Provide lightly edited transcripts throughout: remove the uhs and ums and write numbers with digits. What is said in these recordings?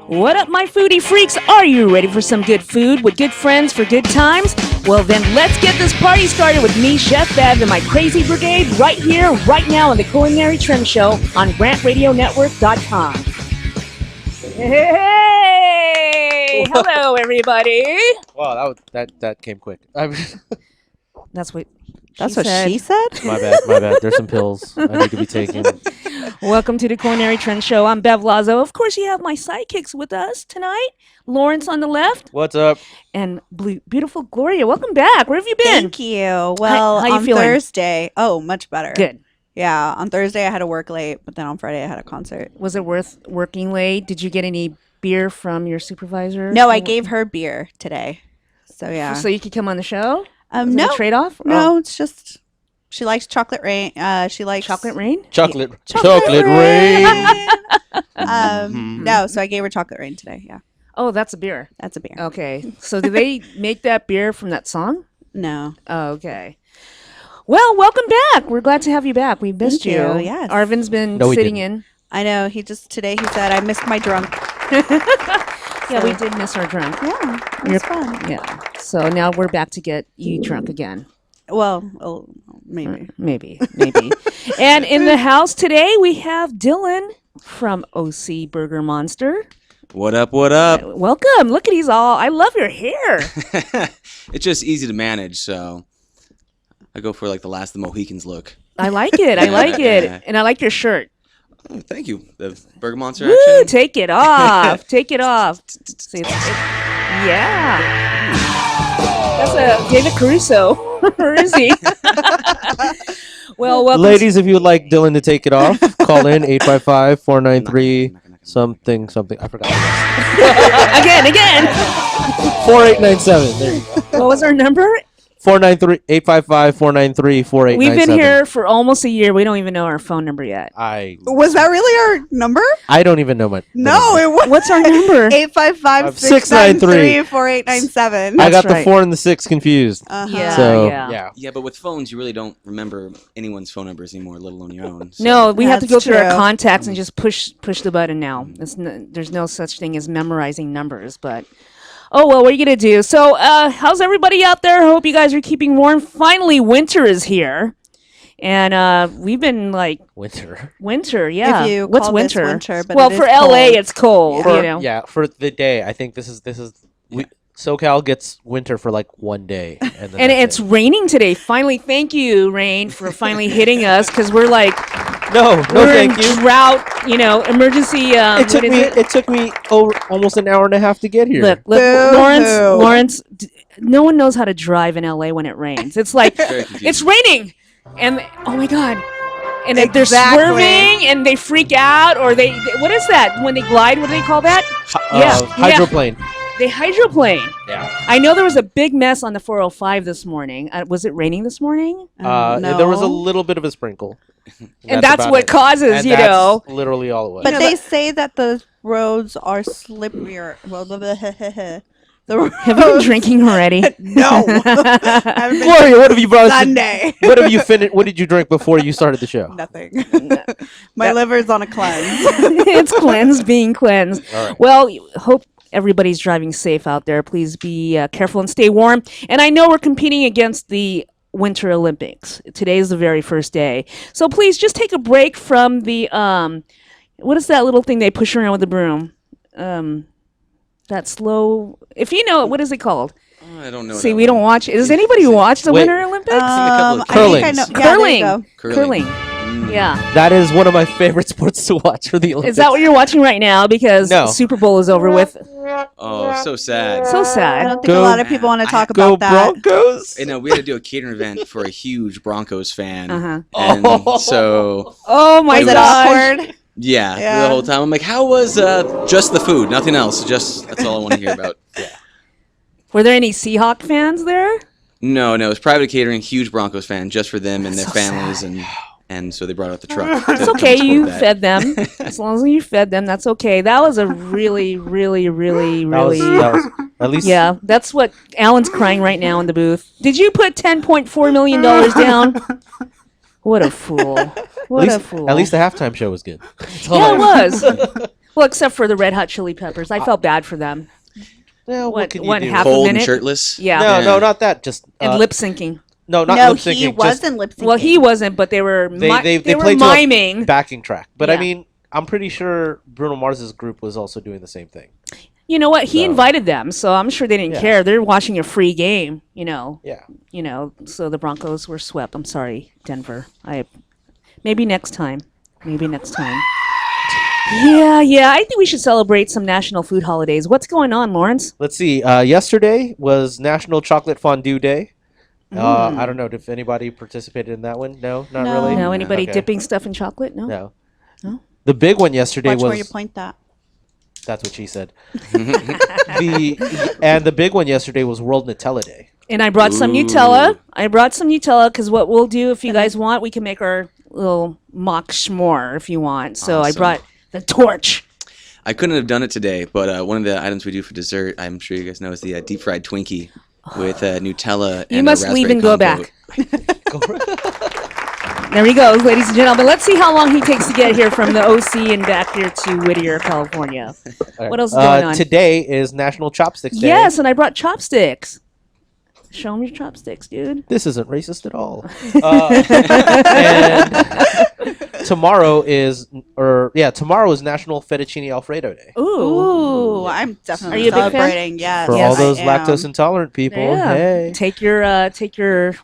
What up, my foodie freaks? Are you ready for some good food with good friends for good times? Well, then let's get this party started with me, Chef Bev, and my crazy brigade right here, right now on the Culinary Trend Show on RantRadioNetwork.com. Hey! Hello, everybody. Wow, that came quick. That's what she said? My bad. There's some pills I need to be taking. Welcome to the Culinary Trend Show. I'm Bev Lazo. Of course, you have my sidekicks with us tonight. Lawrence on the left. What's up? And beautiful Gloria. Welcome back. Where have you been? Thank you. Well, how you on feeling? Thursday, much better. Good. Yeah, on Thursday I had to work late, but then on Friday I had a concert. Was it worth working late? Did you get any beer from your supervisor? No, I gave her beer today. So yeah. So you could come on the show? No. Trade off? No, it's just she likes chocolate rain. She likes Chocolate rain? Chocolate rain. No, so I gave her chocolate rain today. Yeah. Oh, that's a beer. That's a beer. Okay. So did they make that beer from that song? No. Oh, okay. Well, welcome back. We're glad to have you back. We missed Thank you, yes. Arvin's been sitting in. I know. Today he said I missed my drunk. Yeah, we did miss our drunk. Yeah. It was fun. Yeah. So now we're back to get you drunk again. Well, maybe. Maybe. And in the house today, we have Dylan from OC Burger Monster. What up? Welcome. Look at I love your hair. It's just easy to manage, so I go for like the last of the Mohicans look. I like it. And I like your shirt. Oh, thank you. The Burger Monster Woo, action. take it off. See, yeah. That's a David Caruso. Or is he? Well, welcome. Ladies, if you would like Dylan to take it off, call in 855-493 something. I forgot. Again. 4897. There you go. What was our number? 855-493-4897. We've been here for almost a year. We don't even know our phone number yet. Was that really our number? I don't even know my. No, it was. What's our number? 855-693-4897. I got right. the 4 and the 6 confused. Yeah, So, yeah. Yeah, but with phones, you really don't remember anyone's phone numbers anymore, let alone your own. So. No, we have to go That's through our true. contacts and just push the button now. There's no such thing as memorizing numbers, but oh well, what are you gonna do? So, how's everybody out there? Hope you guys are keeping warm. Finally, winter is here, and we've been like winter. Yeah. If you What's call this winter? winter, but Well, it for is LA, cold. it's cold. You know. Yeah, for the day. I think this is SoCal gets winter for like one day, and And it's raining today. Finally, thank you, rain, for finally hitting us because we're like no, we're thank in you. drought. Emergency. It took me almost an hour and a half to get here. Look, Lawrence. No one knows how to drive in LA when it rains. It's like Very confusing. it's raining, and oh my god, and they're Exactly. swerving and they freak out, or they what is that when they glide? What do they call that? Hydroplane. They hydroplane. Yeah. I know there was a big mess on the 405 this morning. Was it raining this morning? No. There was a little bit of a sprinkle. And that's about what it. causes, And you that's know. literally all it was. But they say that the roads are slipperier. Well, the roads. Have you been drinking already? No. I've been Gloria, what have you brought us? Sunday. What have you finished? What did you drink before you started the show? Nothing. My liver's on a cleanse. It's being cleansed. All right. Well, hope everybody's driving safe out there. Please be careful and stay warm. And I know we're competing against the Winter Olympics. Today is the very first day. So please just take a break from the, what is that little thing they push around with the broom? That slow, if you know it, what is it called? I don't know. See, we don't watch. Does anybody watch the Wait. Winter Olympics? couple of Curling. I think I know. Yeah, Curling. there you go. Curling. Yeah. That is one of my favorite sports to watch for the Olympics. Is that what you're watching right now? Because No. the Super Bowl is over with. Oh, so sad. So I sad. don't think a lot of people want to talk Go about that. Broncos? You know, we had to do a catering event for a huge Broncos fan. Uh-huh. And so, Oh my Was it gosh. awkward? yeah, Yeah. the whole time I'm like, how was just the food? Nothing else. That's all I want to hear about. Were there any Seahawk fans there? No, it was private catering, huge Broncos fan, just for them and their so families, and so they brought out the truck. to It's come okay. support You that. fed them. As long as you fed them, that's okay. That was a really, really, really, really. That was at least. Yeah, that's what Alan's crying right now in the booth. Did you put $10.4 million down? What a fool. What a fool. At least the halftime show was good. That's all Yeah, I- it was. Well, except for the Red Hot Chili Peppers, I felt bad for them. Well, what can you do? half a Cold and minute? shirtless. Yeah, No, Yeah. no, not that. Just and lip syncing. no, not No, lip syncing. he just wasn't lip syncing. Well, he wasn't, but they were they were played to a miming. backing track. But I Yeah. mean, I'm pretty sure Bruno Mars's group was also doing the same thing. You know what? He So- invited them, so I'm sure they didn't Yeah. care. They're watching a free game, Yeah. So the Broncos were swept. I'm sorry, Denver. Maybe next time. Maybe next time. Yeah. I think we should celebrate some national food holidays. What's going on, Lawrence? Let's see. Yesterday was National Chocolate Fondue Day. I don't know if anybody participated in that one. No, not No. really. No, anybody Okay. dipping stuff in chocolate? No. No. No? The big one yesterday Watch where you was. point that. That's what she said. The big one yesterday was World Nutella Day. And I brought some Ooh. Nutella. Because what we'll do, if you guys want, we can make our little mock s'more if you want. So I Awesome. brought the torch. I couldn't have done it today, but one of the items we do for dessert, I'm sure you guys know, is the deep fried Twinkie with Nutella. You and must a leave raspberry and go compote. back. There he goes, ladies and gentlemen. Let's see how long he takes to get here from the OC and back here to Whittier, California. What else is going on? Today is National Chopsticks Day. Yes, and I brought chopsticks. Show me your chopsticks, dude. This isn't racist at all. And tomorrow is National Fettuccine Alfredo Day. Ooh. Ooh, I'm definitely Are you a big fan? celebrating. Yes, For Yes, all those I am. lactose intolerant people, Yeah. hey. Take your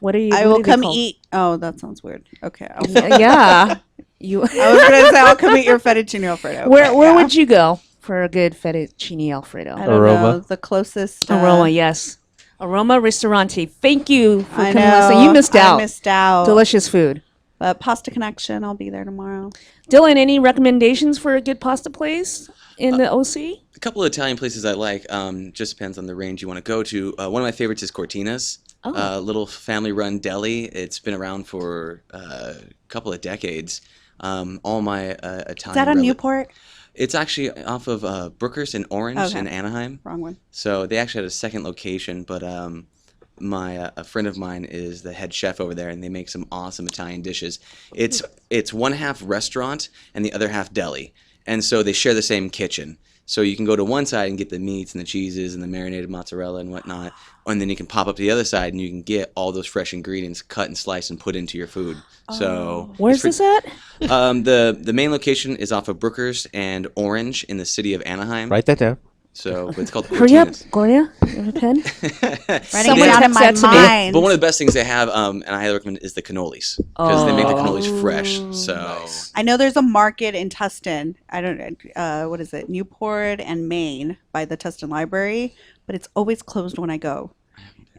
what are you? I what will are they come called? eat. Oh, that sounds weird. Okay. Yeah. You I was gonna say I'll come eat your fettuccine alfredo. Where but yeah. would you go for a good fettuccine Alfredo? I don't Aroma. know. The closest. Aroma, yes. Aroma Ristorante. Thank you for I coming. know. You missed out. I missed out. Delicious food. But Pasta Connection, I'll be there tomorrow. Dylan, any recommendations for a good pasta place in the OC? A couple of Italian places I like. Just depends on the range you want to go to. One of my favorites is Cortina's. Oh. Little family-run deli. It's been around for a couple of decades. All my Italian. Is that on Newport? It's actually off of Brookers and Orange Okay. in Anaheim. Wrong one. So they actually had a second location, but a friend of mine is the head chef over there, and they make some awesome Italian dishes. It's one half restaurant and the other half deli, and so they share the same kitchen. So you can go to one side and get the meats and the cheeses and the marinated mozzarella and whatnot, and then you can pop up to the other side and you can get all those fresh ingredients cut and sliced and put into your food. So Where's this at? the main location is off of Brookers and Orange in the city of Anaheim. Write that down. So but it's called Hurry up, Cortina's. Gloria. You have a pen? Writing Someone it down in text my that to me. mind. But one of the best things they have, and I highly recommend, is the cannolis because they make the cannolis fresh. So I know there's a market in Tustin. I don't. What is it? Newport and Maine by the Tustin Library, but it's always closed when I go.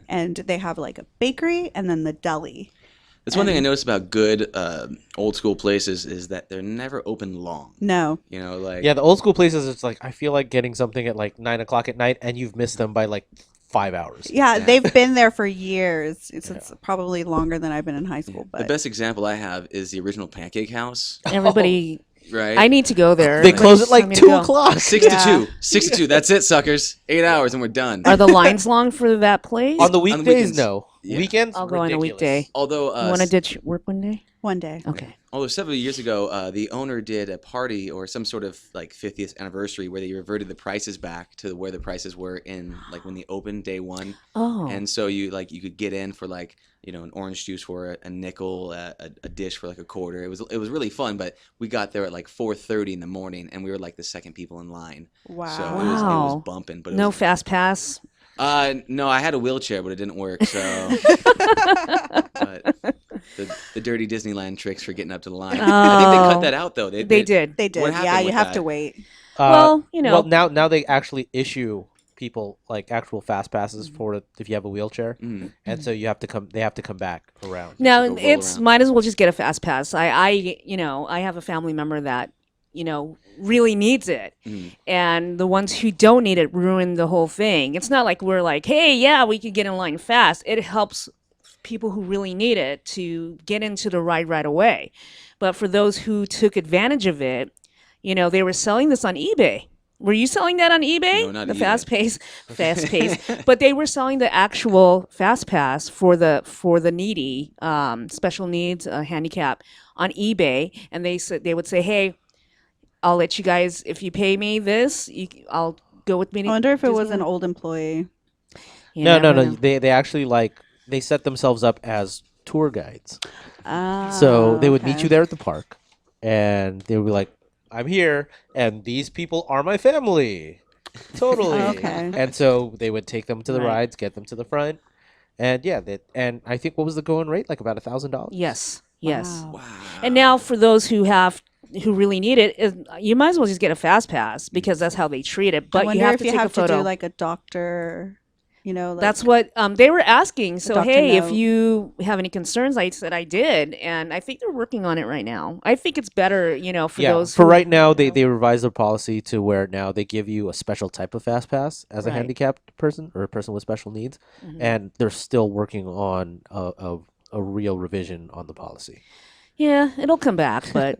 And they have like a bakery and then the deli. that's one thing I noticed about good old school places is that they're never open long. No. You know, like Yeah, the old school places, it's like I feel like getting something at like 9 o'clock at night, and you've missed them by like 5 hours. Yeah, they've been there for years. It's probably longer than I've been in high school. the But best example I have is the original Pancake House. Everybody, Right? I need to go there. They close at Everybody's like telling me to 2 go. o'clock. 6 Yeah. to 2. 6 to 2. That's it, suckers. 8 hours and we're done. Are the lines long for that place? On the weekdays, weekends. no. Yeah. Weekends, I'll go on a ridiculous. weekday. Although You want to ditch work one day? one day. Okay. Although several years ago, the owner did a party or some sort of like 50th anniversary where they reverted the prices back to where the prices were in like when they opened day one. Oh. And so you could get in for like an orange juice for a nickel, a dish for like a quarter. It was really fun, but we got there at like 4:30 in the morning, and we were like the second people in line. Wow. So it was Wow. bumping. But it No was, fast pass. no, I had a wheelchair, but it didn't work. So but the dirty Disneyland tricks for getting up to the line. I think they Oh. cut that out though. They did. They did. What happened Yeah, you with have that? to wait. Well, Well, now they actually issue people like actual fast passes for it if you have a wheelchair, Mm. and so you have to come. They have to come back around. Now go roll it's around. might as well just get a fast pass. I have a family member that really needs it, Mm. and the ones who don't need it ruin the whole thing. It's not like we're like, hey, yeah, we could get in line fast. It helps people who really need it to get into the ride right away. But for those who took advantage of it, they were selling this on eBay. Were you selling that on eBay? No, not the eBay. fast pace. But they were selling the actual fast pass for the needy, special needs, handicap on eBay, and they would say, hey, I'll let you guys, if you pay me this, I'll go with me to I wonder if it was an Disneyland." old employee. You No, no, never no. know. They actually they set themselves up as tour guides. Ah, So they would meet okay. you there at the park, and they would be like, "I'm here, and these people are my family." Totally. Okay. And so they would take them to the Right. rides, get them to the front, and yeah, and I think what was the going rate? Like about $1,000. Yes, yes. Wow. Wow. And now for those who really need it, you might as well just get a fast pass because that's how they treat it. I But wonder you have if to you take have a photo. to do like a doctor, like That's what they were asking. So doctor hey, if note. you have any concerns, I said I did, and I think they're working on it right now. I think it's better, for Yeah, those. for who, right now, they revised their policy to where now they give you a special type of fast pass as a Right. handicapped person or a person with special needs, Mhm. and they're still working on a real revision on the policy. Yeah, it'll come back, but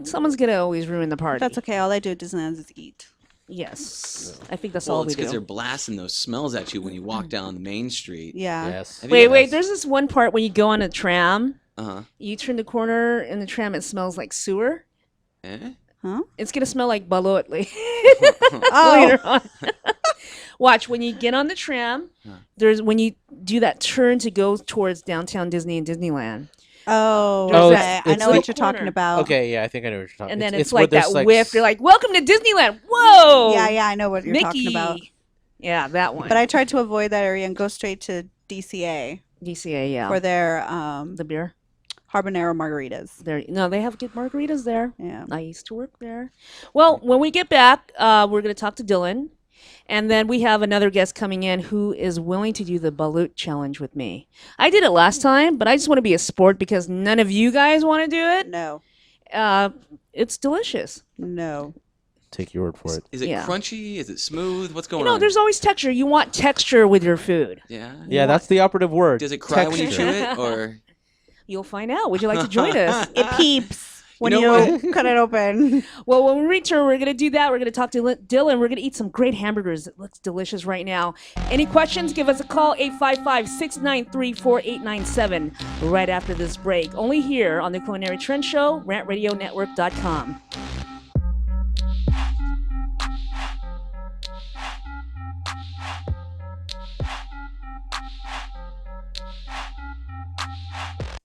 someone's gonna always ruin the party. That's okay. All I do at Disneyland is eat. Yes, I think that's Well, all it's we because they're do. blasting those smells at you when you walk down the main street. Yeah. Yes. Have you- Wait, there's this one part when you go on a tram. Uh-huh. You turn the corner in the tram, it smells like sewer. Eh? Huh? It's gonna smell like balut later Oh. on. Watch when you get on the tram. Huh. When you do that turn to go towards downtown Disney and Disneyland, Oh, There's okay. that- I it's know the what you're talking corner. about. Okay, yeah, I think I know what you're talking. and then it's where like that there's, whiff. You're like, "Welcome to Disneyland!" Whoa, Yeah, I know what you're Mickey. talking about. Yeah, that one. But I tried to avoid that area and go straight to DCA DCA, yeah, for their the beer. habanero margaritas. No, they have good margaritas there. Yeah. I used to work there. Well, when we get back, we're going to talk to Dylan. And then we have another guest coming in who is willing to do the Balut challenge with me. I did it last time, but I just want to be a sport because none of you guys want to do it. No. It's delicious. No. Take your word for it. Is it Yeah. crunchy? Is it smooth? What's going on? There's always texture. You want texture with your food. Yeah. Yeah, that's the operative word. Does it cry when you Texture. chew it, or You'll find out. Would you like to join us? It peeps when You you, know cut it open. Well, when we return, we're going to do that. We're going to talk to Dylan. We're going to eat some great hamburgers. It looks delicious right now. Any questions? Give us a call, 855-693-4897, right after this break. Only here on the Culinary Trend Show, rantradionetwork.com.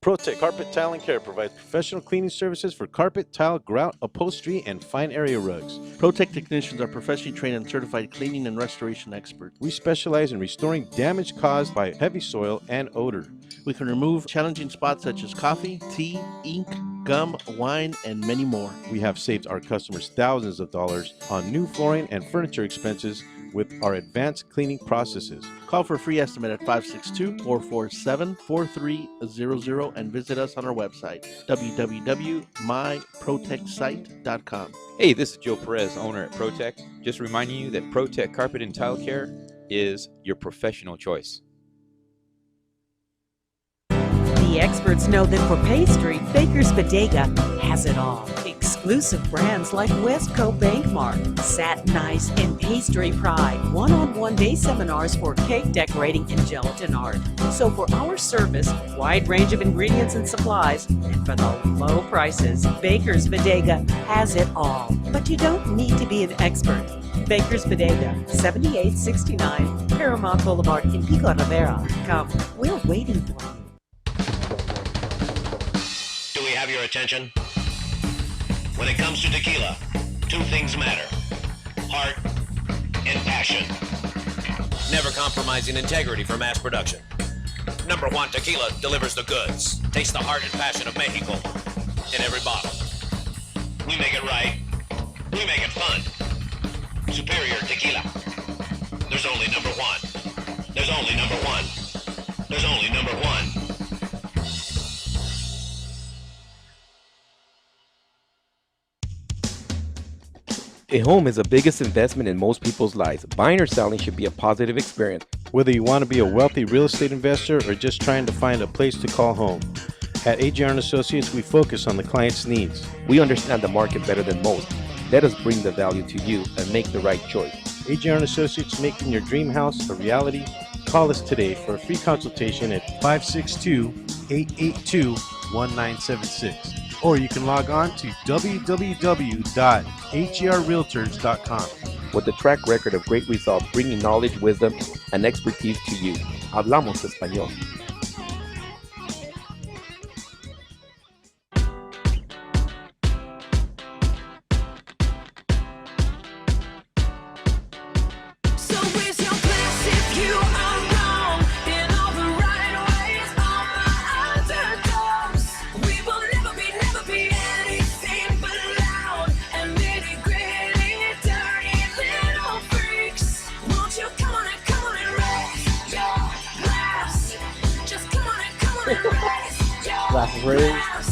ProTech Carpet Tile and Care provides professional cleaning services for carpet, tile, grout, upholstery, and fine area rugs. ProTech technicians are professionally trained and certified cleaning and restoration experts. We specialize in restoring damage caused by heavy soil and odor. We can remove challenging spots such as coffee, tea, ink, gum, wine, and many more. We have saved our customers thousands of dollars on new flooring and furniture expenses with our advanced cleaning processes. Call for a free estimate at 562-447-4300 and visit us on our website, www.myprotectsite.com. Hey, this is Joe Perez, owner at ProTech. Just reminding you that ProTech Carpet and Tile Care is your professional choice. The experts know that for pastry, Baker's Bodega has it all. Exclusive brands like Westco Bankmark, Satin Ice, and Pastry Pride. One-on-one day seminars for cake decorating and gelatin art. So for our service, wide range of ingredients and supplies, and for the low prices, Baker's Bodega has it all. But you don't need to be an expert. Baker's Bodega, 7869 Paramount Boulevard in Pico Rivera. Come, we're waiting for you. Do we have your attention? When it comes to tequila, two things matter: heart and passion. Never compromising integrity for mass production. Number one Tequila delivers the goods. Taste the heart and passion of Mexico in every bottle. We make it right. We make it fun. Superior Tequila. There's only number one. There's only number one. There's only number one. A home is the biggest investment in most people's lives. Buying or selling should be a positive experience. Whether you want to be a wealthy real estate investor or just trying to find a place to call home, at AJR & Associates, we focus on the client's needs. We understand the market better than most. Let us bring the value to you and make the right choice. AJR & Associates, making your dream house a reality. Call us today for a free consultation at 562-882-1976. or you can log on to www.herrealtors.com. With a track record of great results, bringing knowledge, wisdom, and expertise to you. Hablamos español. So raise your glass if you are wrong in all the right ways. All my underdogs, we will never be anything but loud and nitty gritty, dirty little freaks. Won't you come on and raise your glass? Just come on and raise your glass.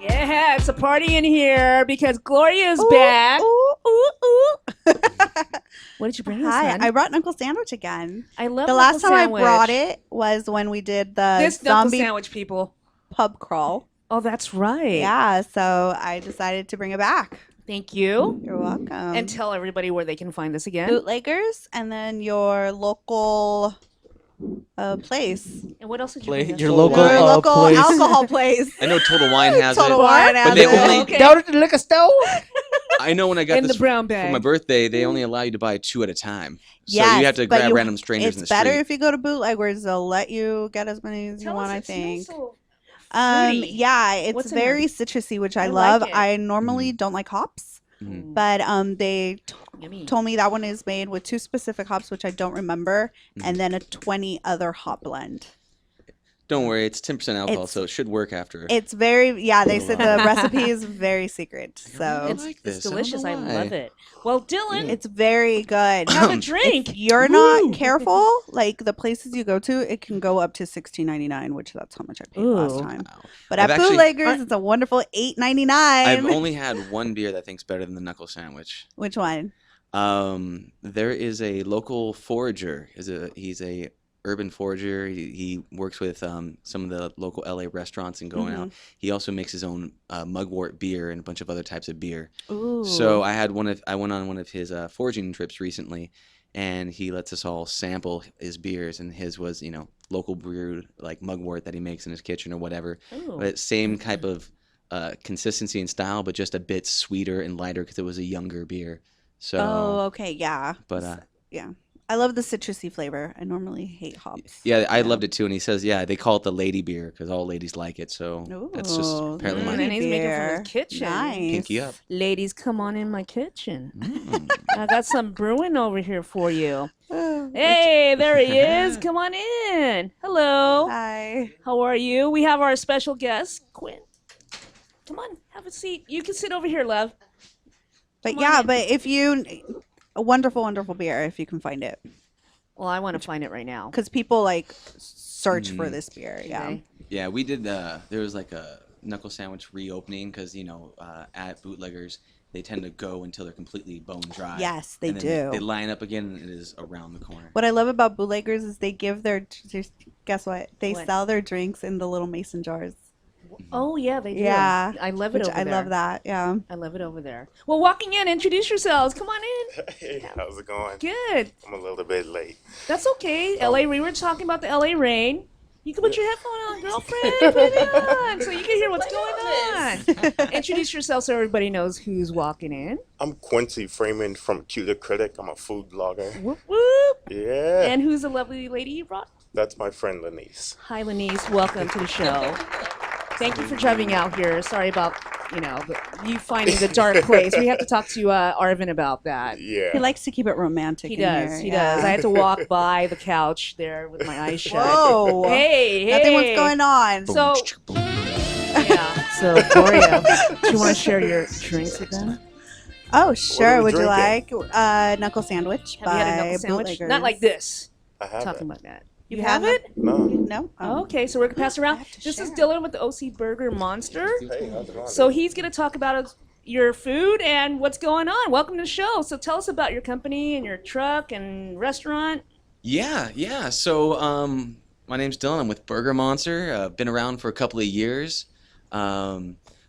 Yeah, it's a party in here because Gloria's back. Ooh, ooh, ooh. What did you bring us, Hi, hon? I brought knuckle sandwich again. I love The knuckle last time sandwich. I brought it was when we did the This knuckle zombie sandwich, people. pub crawl. Oh, that's right. Yeah, so I decided to bring it back. Thank you. You're welcome. And tell everybody where they can find this again. Bootleggers, and then your local place. And what else did you Play bring us? your local Your local place. alcohol place. I know Total Wine has Total it. Wine But has they it. only, Okay. Down at the liquor store. I know when I got In this the brown for my bag. birthday, they only allow you to buy 2 at a time. So Yes, you have to but grab you- random strangers in the It's better street. if you go to bootleggers. They'll let you get as many as you Tell want, us, I it smells think. so fruity. Yeah, it's What's in very citrusy, which I I love. like it. I normally don't like hops, Mhm. but they Yummy. told me that one is made with 2 specific hops, which I don't remember, and then a 20 other hop blend. Don't worry, it's 10% alcohol, It's- so it should work after. It's very they said the Wow. recipe is very secret, so I It's, like it's this. I don't delicious. know I why. love it. Well, Dylan, it's very good. have a drink. If you're not careful, like the places you go to, it can go up to $16.99, which that's how much I paid last Ooh. time. Wow. But I've at actually- Bootleggers, it's a wonderful $8.99. I've only had one beer that I think's better than the knuckle sandwich. Which one? There is a local forager. He's a urban forager. He works with some of the local LA restaurants and going out. He also makes his own mugwort beer and a bunch of other types of beer. Ooh. So I went on one of his foraging trips recently, and he lets us all sample his beers, and his was local brewed like mugwort that he makes in his kitchen or whatever. Ooh. But same type of consistency and style, but just a bit sweeter and lighter because it was a younger beer. So, Oh, okay, yeah. but Yeah. I love the citrusy flavor. I normally hate hops. yeah, I loved it too. And he says, yeah, they call it the lady beer because all ladies like it. So that's just Ooh, apparently Mm, my and he's making from his beer. kitchen. Nice. pinky up. Ladies, come on in my kitchen. Mm. I got some brewing over here for you. Oh, Hey, there he is. Come on in. Hello. Hi. How are you? We have our special guest, Quinn. Come on, have a seat. You can sit over here, love. But Come on yeah, in. but if you a wonderful, wonderful beer if you can find it, Well, I want to find it right now. because people like search for this beer. Yeah. Okay. Yeah, we did. There was like a knuckle sandwich reopening because at Bootleggers they tend to go until they're completely bone dry. Yes, they and then do. They line up again, and it is around the corner. What I love about bootleggers is they give guess what? They What? sell their drinks in the little mason jars. Oh yeah, they do. Yeah, I love it Which over I there. love that. Yeah. I love it over there. Well, walking in, introduce yourselves. Come on in. Hey, how's it going? Good. I'm a little bit late. That's okay. LA, we were talking about the LA rain. You can put your headphone on, girlfriend. Put it on so you can hear what's going on. Introduce yourself so everybody knows who's walking in. I'm Quincy Freeman from Cue the Critic. I'm a food blogger. Whoop whoop. Yeah, And who's the lovely lady you brought? that's my friend Lenise. Hi, Lenise. Welcome to the show. Thank you for driving out here. Sorry about, you finding the dark place. We have to talk to Arvin about that. Yeah. He likes to keep it romantic. He in does. here, He yeah. does. I had to walk by the couch there with my eyes shut. Whoa. Hey, Nothing was hey. going on. So, yeah. So, Gloria, do you want to share your drinks with them? Oh, sure. we Would you like drinking? knuckle sandwich Have by you had a knuckle sandwich? Bootleggers? Not like this. I have Talking it. about that. You You have haven't? it? No. No. Oh. Okay, so we're gonna pass around. have to This is share. Dylan with the OC Burger Monster. Hey, how's it going? So he's gonna talk about your food and what's going on. Welcome to the show. So tell us about your company and your truck and restaurant. Yeah. So my name's Dylan. I'm with Burger Monster. I've been around for a couple of years.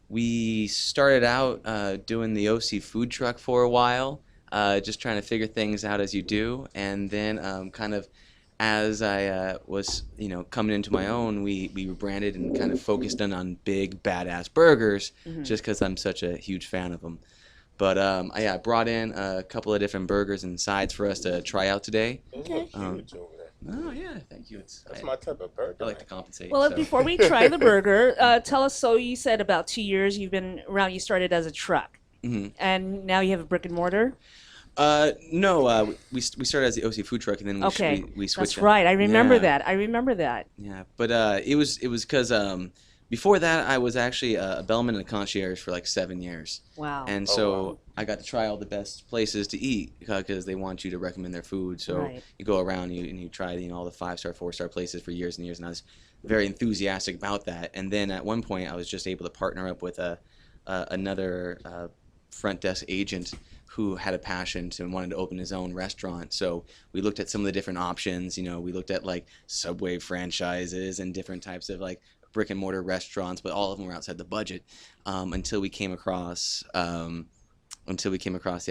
We started out doing the OC food truck for a while, just trying to figure things out as you do, and then kind of as I was, coming into my own, we rebranded and kind of focused on big, badass burgers, just because I'm such a huge fan of them. But I brought in a couple of different burgers and sides for us to try out today. Okay. Huge over there. Oh yeah, thank you. That's my type of burger. I like to compensate. Well, so. before we try the burger, tell us. So you said about 2 years you've been around. You started as a truck, and now you have a brick and mortar. No, we started as the OC food truck, and then we switched. That's right. I remember Yeah. that. I remember that. Yeah, but it was because before that I was actually a bellman and a concierge for like 7 years. Wow. And so I got to try all the best places to eat because they want you to recommend their food. So you go around and you try all the 5-star, 4-star places for years and years, and I was very enthusiastic about that. And then at one point I was just able to partner up with another front desk agent who had a passion and wanted to open his own restaurant. So we looked at some of the different options. We looked at like Subway franchises and different types of like brick and mortar restaurants, but all of them were outside the budget until we came across the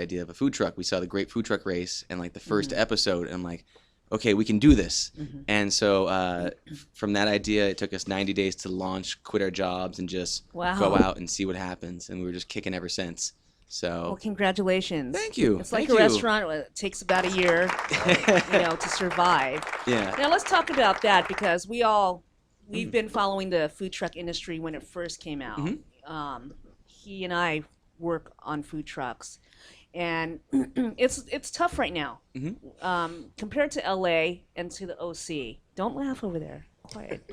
idea of a food truck. We saw the Great Food Truck Race and like the first episode, and I'm like, okay, we can do this. And so from that idea, it took us 90 days to launch, quit our jobs, and just go out and see what happens. And we were just kicking ever since. So Well, congratulations. Thank you. It's like Thank a you. restaurant. It takes about a year, to survive. Yeah. Now let's talk about that because we've been following the food truck industry when it first came out. He and I work on food trucks, and it's tough right now compared to LA and to the OC. Don't laugh over there. Quiet.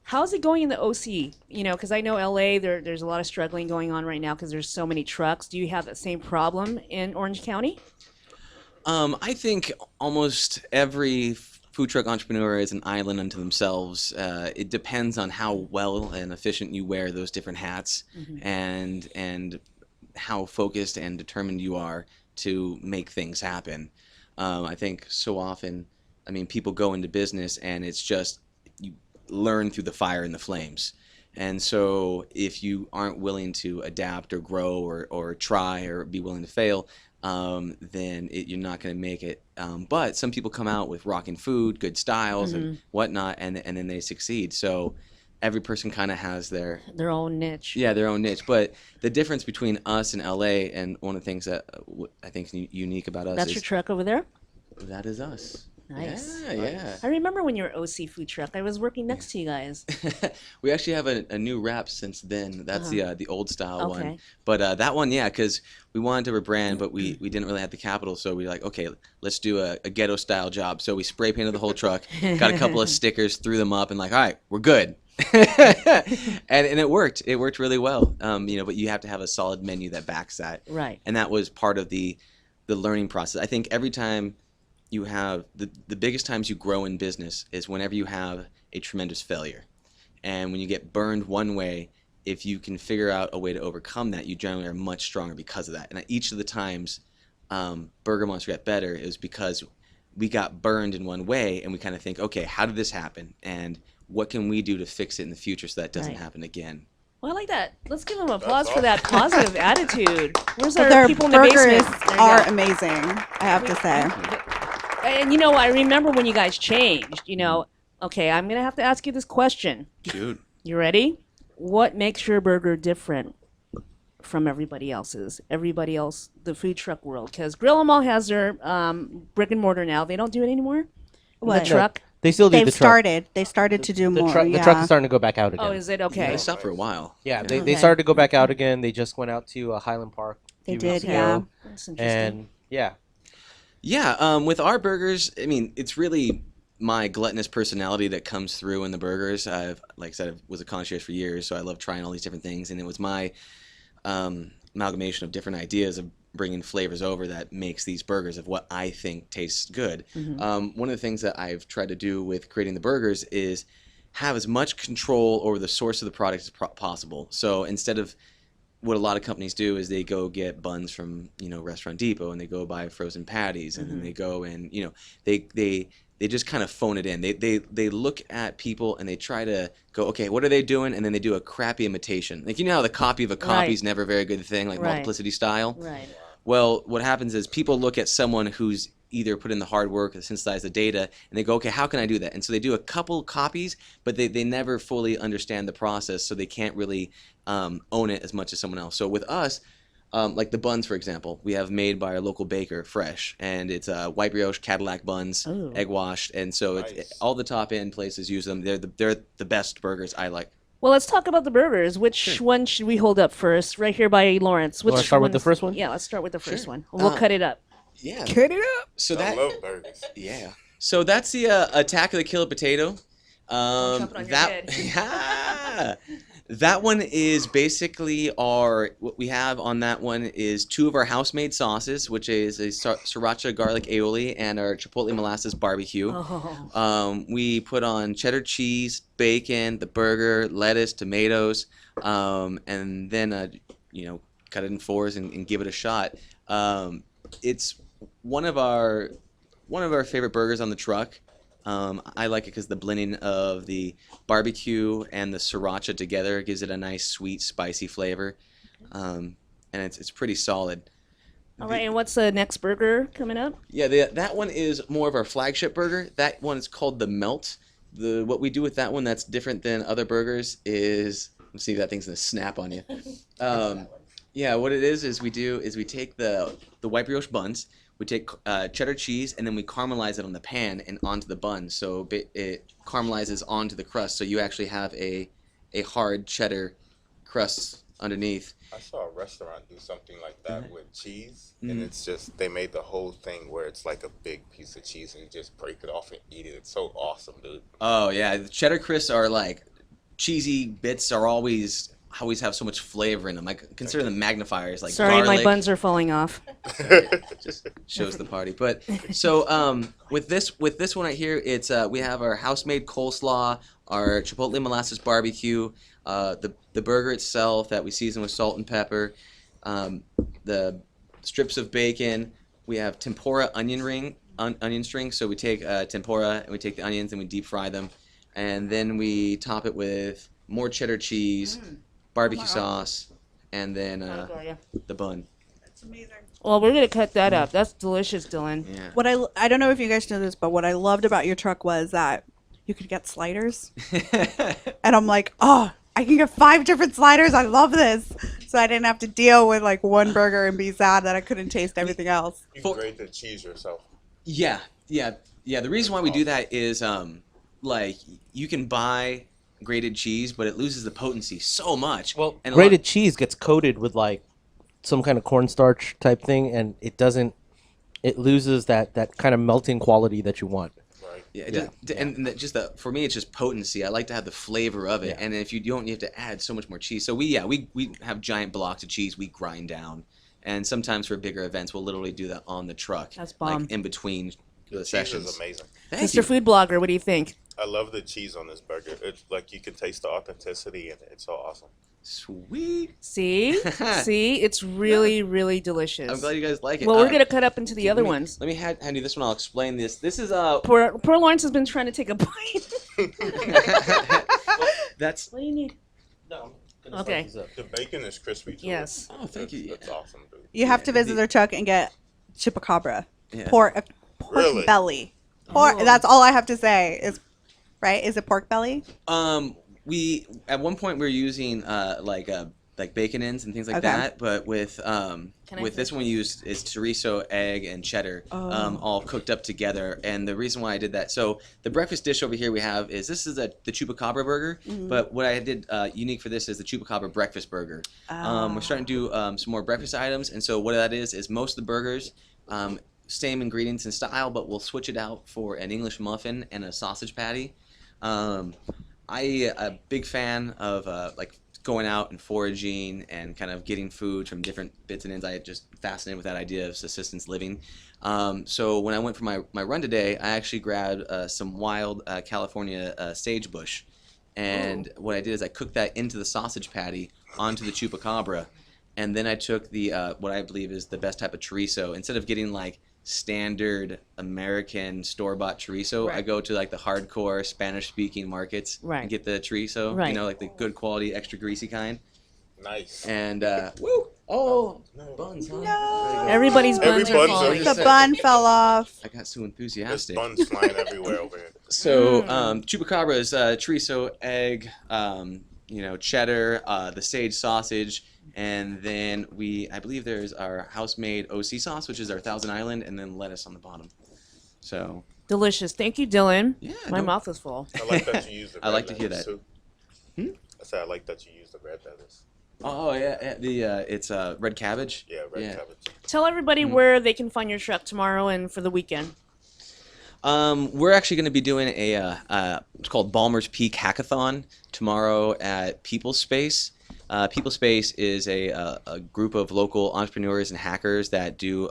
How's it going in the OC? Because I know LA, there's a lot of struggling going on right now because there's so many trucks. Do you have that same problem in Orange County? I think almost every food truck entrepreneur is an island unto themselves. It depends on how well and efficient you wear those different hats, and how focused and determined you are to make things happen. I think so often, people go into business and it's just you learn through the fire and the flames. And so if you aren't willing to adapt or grow or try or be willing to fail, then you're not going to make it. But some people come out with rocking food, good styles and whatnot, and then they succeed. So every person kind of has their own niche. Yeah, their own niche. But the difference between us and LA, and one of the things that I think is unique about us That's your truck over there? That is us. Nice. Yeah. I remember when you were OC food truck. I was working next to you guys. We actually have a new wrap since then. That's the old style one. Okay. But that one, because we wanted to rebrand, but we didn't really have the capital, so we were like, okay, let's do a ghetto style job. So we spray painted the whole truck, got a couple of stickers, threw them up, and like, all right, we're good. and it worked. It worked really well. But you have to have a solid menu that backs that. Right. And that was part of the learning process. I think every time you have the biggest times you grow in business is whenever you have a tremendous failure. And when you get burned one way, if you can figure out a way to overcome that, you generally are much stronger because of that. And each of the times Burger Monster got better, it was because we got burned in one way and we kind of think, okay, how did this happen? And what can we do to fix it in the future so that doesn't happen again? Well, I like that. Let's give them applause for that positive attitude. Where's But our their people in the burgers basement? There you are go. amazing, I have to say. And I remember when you guys changed, okay, I'm going to have to ask you this question. Dude. You ready? What makes your burger different from everybody else's? Everybody else, the food truck world? Because Grill 'Em All has their brick and mortar now. They don't do it anymore? What? The truck? They still do They've the truck. started. They started to do more. The truck is starting to go back out again. Oh, is it? Okay. They stopped for a while. Yeah, Okay. they started to go back out again. They just went out to Highland Park. They few did, weeks yeah. ago. That's interesting. And yeah. Yeah, with our burgers, it's really my gluttonous personality that comes through in the burgers. Like I said, I was a concierge for years, so I love trying all these different things, and it was my amalgamation of different ideas of bringing flavors over that makes these burgers of what I think tastes good. One of the things that I've tried to do with creating the burgers is have as much control over the source of the product as possible. So instead of what a lot of companies do is they go get buns from Restaurant Depot, and they go buy frozen patties, and then they go and they just kind of phone it in. They look at people and they try to go, okay, what are they doing? And then they do a crappy imitation. Like, how the copy of a copy is never a very good thing, like multiplicity style. Right. Well, what happens is people look at someone who's either put in the hard work or synthesize the data, and they go, okay, how can I do that? And so they do a couple copies, but they never fully understand the process, so they can't really own it as much as someone else. So with us, like the buns, for example, we have made by our local baker, fresh, and it's white brioche Cadillac buns, Ooh. egg washed, and so all the top end places use them. They're the best burgers I like. Well, let's talk about the burgers. Which one should we hold up first? Right here by Lawrence. Which Wanna start with one the is- first one? Yeah, let's start with the first one. We'll cut it up. Yeah. Cut it up. So I love burgers. Yeah. So that's the Attack of the Killer Potato. Chop it on your head. Yeah. That one is basically what we have on that one is 2 of our house-made sauces, which is a sriracha garlic aioli and our chipotle molasses barbecue. Oh. We put on cheddar cheese, bacon, the burger, lettuce, tomatoes, and then cut it in 4s and give it a shot. It's one of our favorite burgers on the truck. I like it because the blending of the barbecue and the sriracha together gives it a nice, sweet, spicy flavor, and it's pretty solid. All right, and what's the next burger coming up? Yeah, that one is more of our flagship burger. That one is called the Melt. What we do with that one that's different than other burgers is, let's see, that thing's gonna snap on you. Yeah, what it is we take the white brioche buns. We take cheddar cheese and then we caramelize it on the pan and onto the bun, so it caramelizes onto the crust. So you actually have a hard cheddar crust underneath. I saw a restaurant do something like that with cheese, and it's just they made the whole thing where it's like a big piece of cheese and you just break it off and eat it. It's so awesome, dude. Oh yeah, the cheddar crisps are like cheesy bits are always have so much flavor in them. I consider them magnifiers, like Sorry, garlic. my buns are falling off. Just shows the party. But so with this one right here, it's we have our house-made coleslaw, our chipotle molasses barbecue, the burger itself that we season with salt and pepper, the strips of bacon. We have tempura onion strings. So we take tempura and we take the onions and we deep fry them, and then we top it with more cheddar cheese, barbecue sauce, and then the bun. That's amazing. Well, we're gonna cut that up. That's delicious, Dylan. Yeah. What I don't know if you guys know this, but what I loved about your truck was that you could get sliders. And I'm like, oh, I can get 5 different sliders. I love this. So I didn't have to deal with like one burger and be sad that I couldn't taste everything else. You grate the cheese yourself. Yeah. The reason why we do that is like you can buy grated cheese, but it loses the potency so much. Well, and grated cheese gets coated with like some kind of cornstarch type thing, and it loses that kind of melting quality that you want. Yeah, for me, it's just potency. I like to have the flavor of it, and if you don't, you have to add so much more cheese. So we have giant blocks of cheese we grind down, and sometimes for bigger events, we'll literally do that on the truck. That's bomb. Like in between the cheese sessions. is amazing. Mr. Food Blogger, what do you think? I love the cheese on this burger. It's like you can taste the authenticity and it's so awesome. Sweet. See, it's really, really delicious. I'm glad you guys like it. Well, we're gonna cut up into the other ones. Let me hand you this one. I'll explain this. This is Poor Lawrence has been trying to take a bite. That's. What do you need? No. Okay. The bacon is crispy too. Yes. Oh, thank you. That's awesome, dude. You have to visit their truck and get chupacabra. Yeah. Pork Really? belly. Pork. That's all I have to say. Is it pork belly? We at one point we were using like bacon ends and things like Okay. that, but with this one we used is chorizo, egg, and cheddar, all cooked up together. And the reason why I did that, so the breakfast dish over here we have is the chupacabra burger, but what I did unique for this is the chupacabra breakfast burger. We're starting to do some more breakfast items, and so what that is most of the burgers. Same ingredients and style, but we'll switch it out for an English muffin and a sausage patty. I'm a big fan of like going out and foraging and kind of getting food from different bits and ends. I just fascinated with that idea of subsistence living. So when I went for my run today, I actually grabbed some wild California sagebush, and what I did is I cooked that into the sausage patty onto the chupacabra, and then I took the what I believe is the best type of chorizo. Instead of getting like standard American store-bought chorizo, I go to like the hardcore Spanish-speaking markets and get the chorizo, you know, like the good quality, extra greasy kind. Nice. And buns, huh? No. Everybody's buns are falling. The bun fell off. got so There's enthusiastic. buns flying everywhere over here. So chupacabra is chorizo, egg, cheddar, the sage sausage, and then I believe there's our house-made OC sauce, which is our Thousand Island, and then lettuce on the bottom. So Delicious. Thank you, Dylan. Yeah, My mouth is full. I like that you use the red I like to hear lettuce, that. too. I said I like that you use the red lettuce. Oh yeah, it's red cabbage. Yeah, red cabbage. Tell everybody where they can find your truck tomorrow and for the weekend. We're actually going to be doing it's called Balmer's Peak Hackathon tomorrow at People's Space. People's Space is a group of local entrepreneurs and hackers that do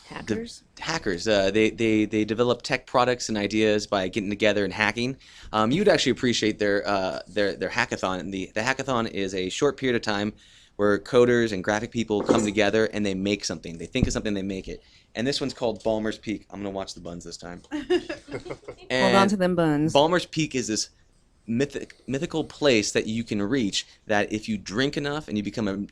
Hackers? hackers. They develop tech products and ideas by getting together and hacking. You'd actually appreciate their hackathon. And the hackathon is a short period of time where coders and graphic people come together and they make something. They think of something, they make it. And this one's called Balmer's Peak. I'm gonna watch the buns this time. Hold on to them buns. Balmer's Peak is this mythical place that you can reach that if you drink enough and you become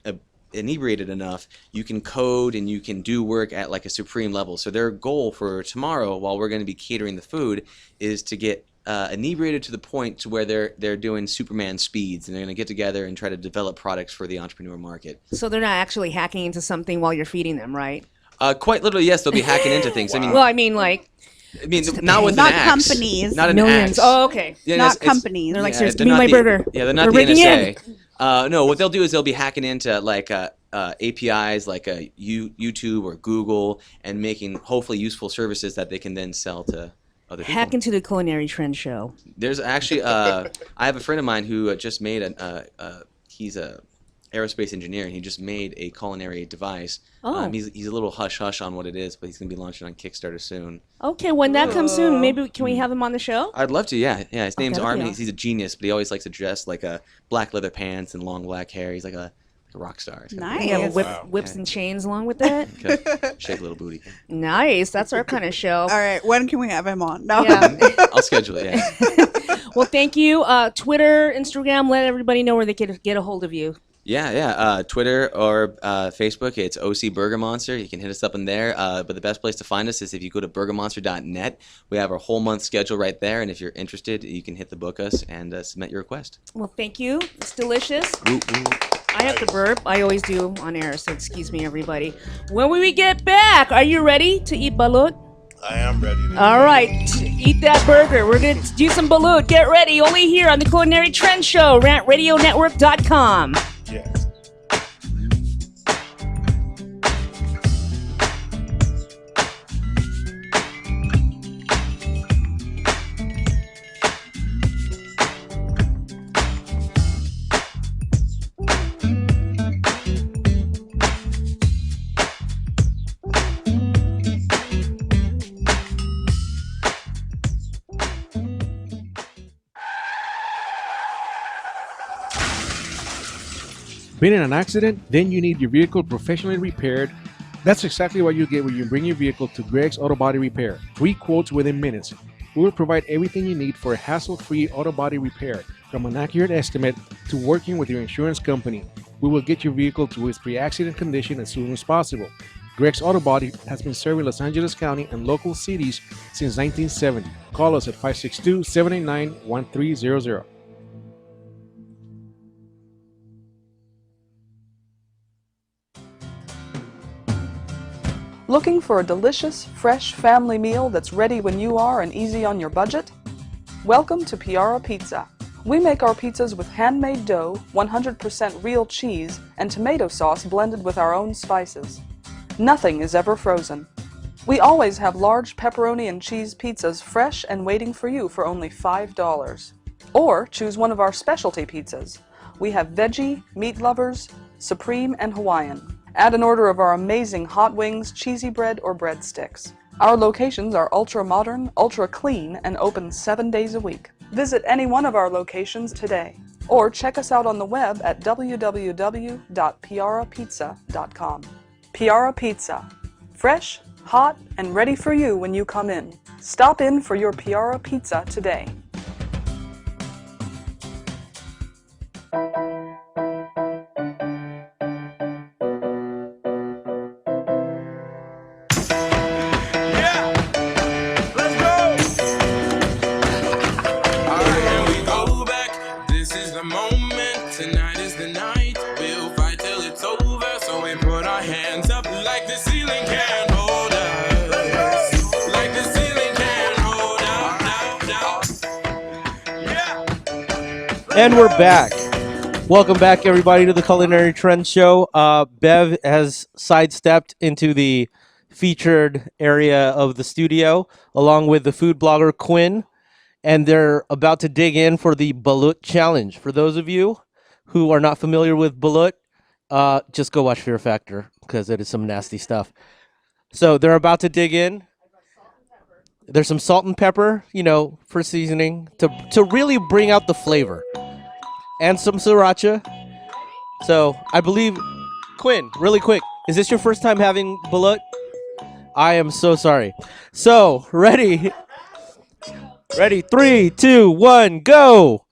inebriated enough, you can code and you can do work at like a supreme level. So their goal for tomorrow, while we're going to be catering the food, is to get inebriated to the point to where they're doing Superman speeds, and they're going to get together and try to develop products for the entrepreneur market. So they're not actually hacking into something while you're feeding them, right? Quite literally, yes, they'll be hacking into things. Wow. Well, I mean, like... not with Not an axe. companies. Not an Millions. axe. Oh, okay. Yeah, Not it's- companies. They're like, yeah, seriously, they're give me not my the- burger. Yeah, they're not We're the breaking NSA. No, what they'll do is they'll be hacking into like APIs like YouTube or Google and making hopefully useful services that they can then sell to other people. Hack into the Culinary Trend show. There's actually I have a friend of mine who just made he's a aerospace engineer, and he just made a culinary device. Oh. He's a little hush on what it is, but he's going to be launching on Kickstarter soon. Okay, when that comes soon, maybe can we have him on the show? I'd love to, yeah. His name's that'd be Armin. awesome. He's a genius, but he always likes to dress like a black leather pants and long black hair. He's like a rock star. He's got We have Nice. whips and chains along with that. a shake little booty. Nice. That's our kind of show. All right, when can we have him on? No. Yeah. I'll schedule it, yeah. Well, thank you. Twitter, Instagram, let everybody know where they can get a hold of you. Yeah. Twitter or Facebook, it's OC Burger Monster. You can hit us up in there. But the best place to find us is if you go to burgermonster.net. We have our whole month schedule right there. And if you're interested, you can hit the book us and submit your request. Well, thank you. It's delicious. Woo, woo. I have to burp. I always do on air, so excuse me, everybody. When we get back, are you ready to eat balut? I am ready. All right, eat that burger. We're going to do some balut. Get ready. Only here on the Culinary Trend Show, rantradionetwork.com. Yes. Been in an accident? Then you need your vehicle professionally repaired. That's exactly what you get when you bring your vehicle to Greg's Auto Body Repair. 3 quotes within minutes. We will provide everything you need for a hassle-free auto body repair, from an accurate estimate to working with your insurance company. We will get your vehicle to its pre-accident condition as soon as possible. Greg's Auto Body has been serving Los Angeles County and local cities since 1970. Call us at 562-789-1300. Looking for a delicious, fresh family meal that's ready when you are and easy on your budget? Welcome to Piara Pizza. We make our pizzas with handmade dough, 100% real cheese, and tomato sauce blended with our own spices. Nothing is ever frozen. We always have large pepperoni and cheese pizzas fresh and waiting for you for only $5. Or choose one of our specialty pizzas. We have veggie, meat lovers, supreme, and Hawaiian. Add an order of our amazing hot wings, cheesy bread, or breadsticks. Our locations are ultra-modern, ultra-clean, and open 7 days a week. Visit any one of our locations today, or check us out on the web at www.piarapizza.com. Piara Pizza. Fresh, hot, and ready for you when you come in. Stop in for your Piara Pizza today. And we're back. Welcome back, everybody, to the Culinary Trend Show. Bev has sidestepped into the featured area of the studio, along with the food blogger Quinn, and they're about to dig in for the Balut Challenge. For those of you who are not familiar with Balut, just go watch Fear Factor, because it is some nasty stuff. So they're about to dig in. There's some salt and pepper, for seasoning, to really bring out the flavor. And some sriracha. So I believe, Quinn, really quick, is this your first time having balut? I am so sorry. So, ready? Ready, 3, 2, 1, go!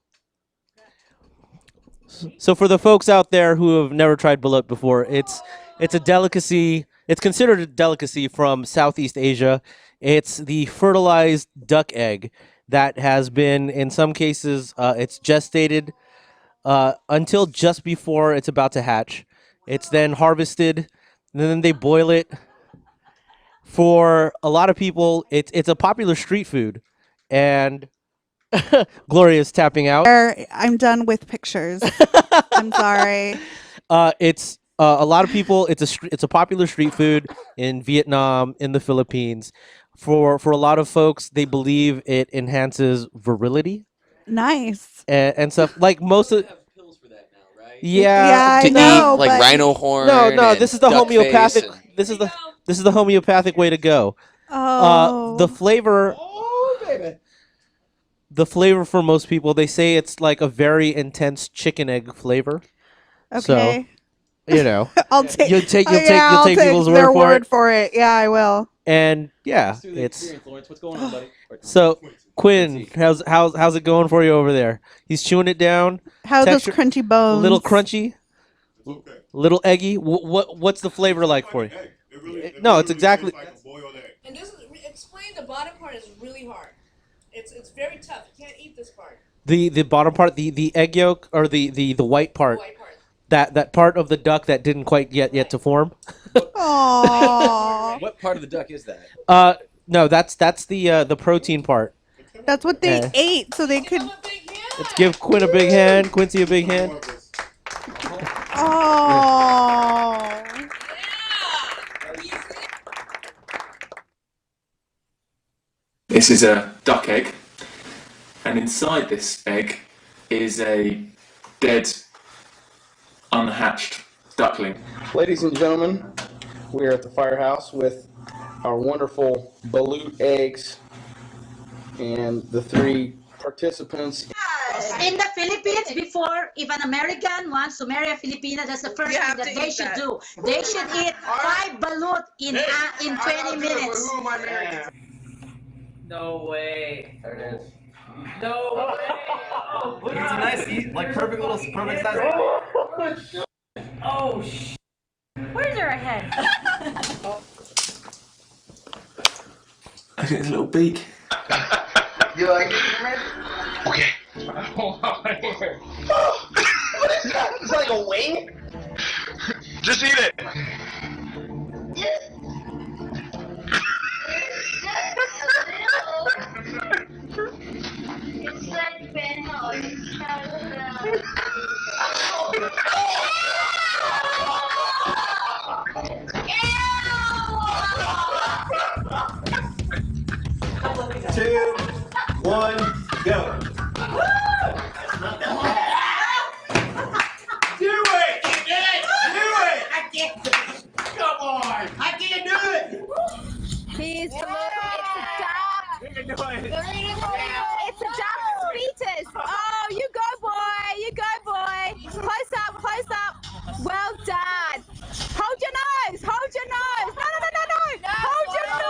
So for the folks out there who have never tried balut before, it's a delicacy. It's considered a delicacy from Southeast Asia. It's the fertilized duck egg that has been, in some cases, it's gestated until just before it's about to hatch. It's then harvested, and then they boil it. For a lot of people, it's a popular street food, and Gloria's tapping out. I'm done with pictures. I'm sorry. It's a lot of people. It's a popular street food in Vietnam, in the Philippines. For a lot of folks, they believe it enhances virility. Nice. And stuff like most of. Yeah, to I know, eat like but- rhino horn. No, and this is the duck homeopathic. face and- This is the homeopathic way to go. Oh. The flavor. The flavor for most people, they say it's like a very intense chicken egg flavor. Okay. So, I'll take. you'll take I'll people's their word for it. Yeah, I will. And yeah, it's What's going on, buddy? so. Quinn, how's it going for you over there? He's chewing it down. How's those crunchy bones? A little crunchy, little eggy. What's the flavor like for you? No, it's exactly. And this is explain the bottom part is really hard. It's very tough. You can't eat this part. The bottom part, the egg yolk, or the white part. That part of the duck that didn't quite get to form. Aww. What part of the duck is that? No, that's the protein part. That's what they ate, so they could. Let's give Quinn a big hand, Quincy a big hand. Oh. This is a duck egg, and inside this egg is a dead, unhatched duckling. Ladies and gentlemen, we are at the firehouse with our wonderful balut eggs and the 3 participants. In the Philippines, before if an American wants to marry a Filipina, that's the first thing that they should do. They should eat 5 balut in 20 minutes. No way. There it is. No way. It's a nice, like perfect size. Oh, sh. Where's her head? I think it's a little beak. You like it, man? Okay. What is that? It's like a wing? Just eat it. It's like Two, one, go. Do it! Do it! I can't. Come on! I can't do it! He's it's a duck fetus. Oh, you go, boy. You go, boy. Close up, close up. Well done. Hold your nose. Hold your nose. No. Hold your nose.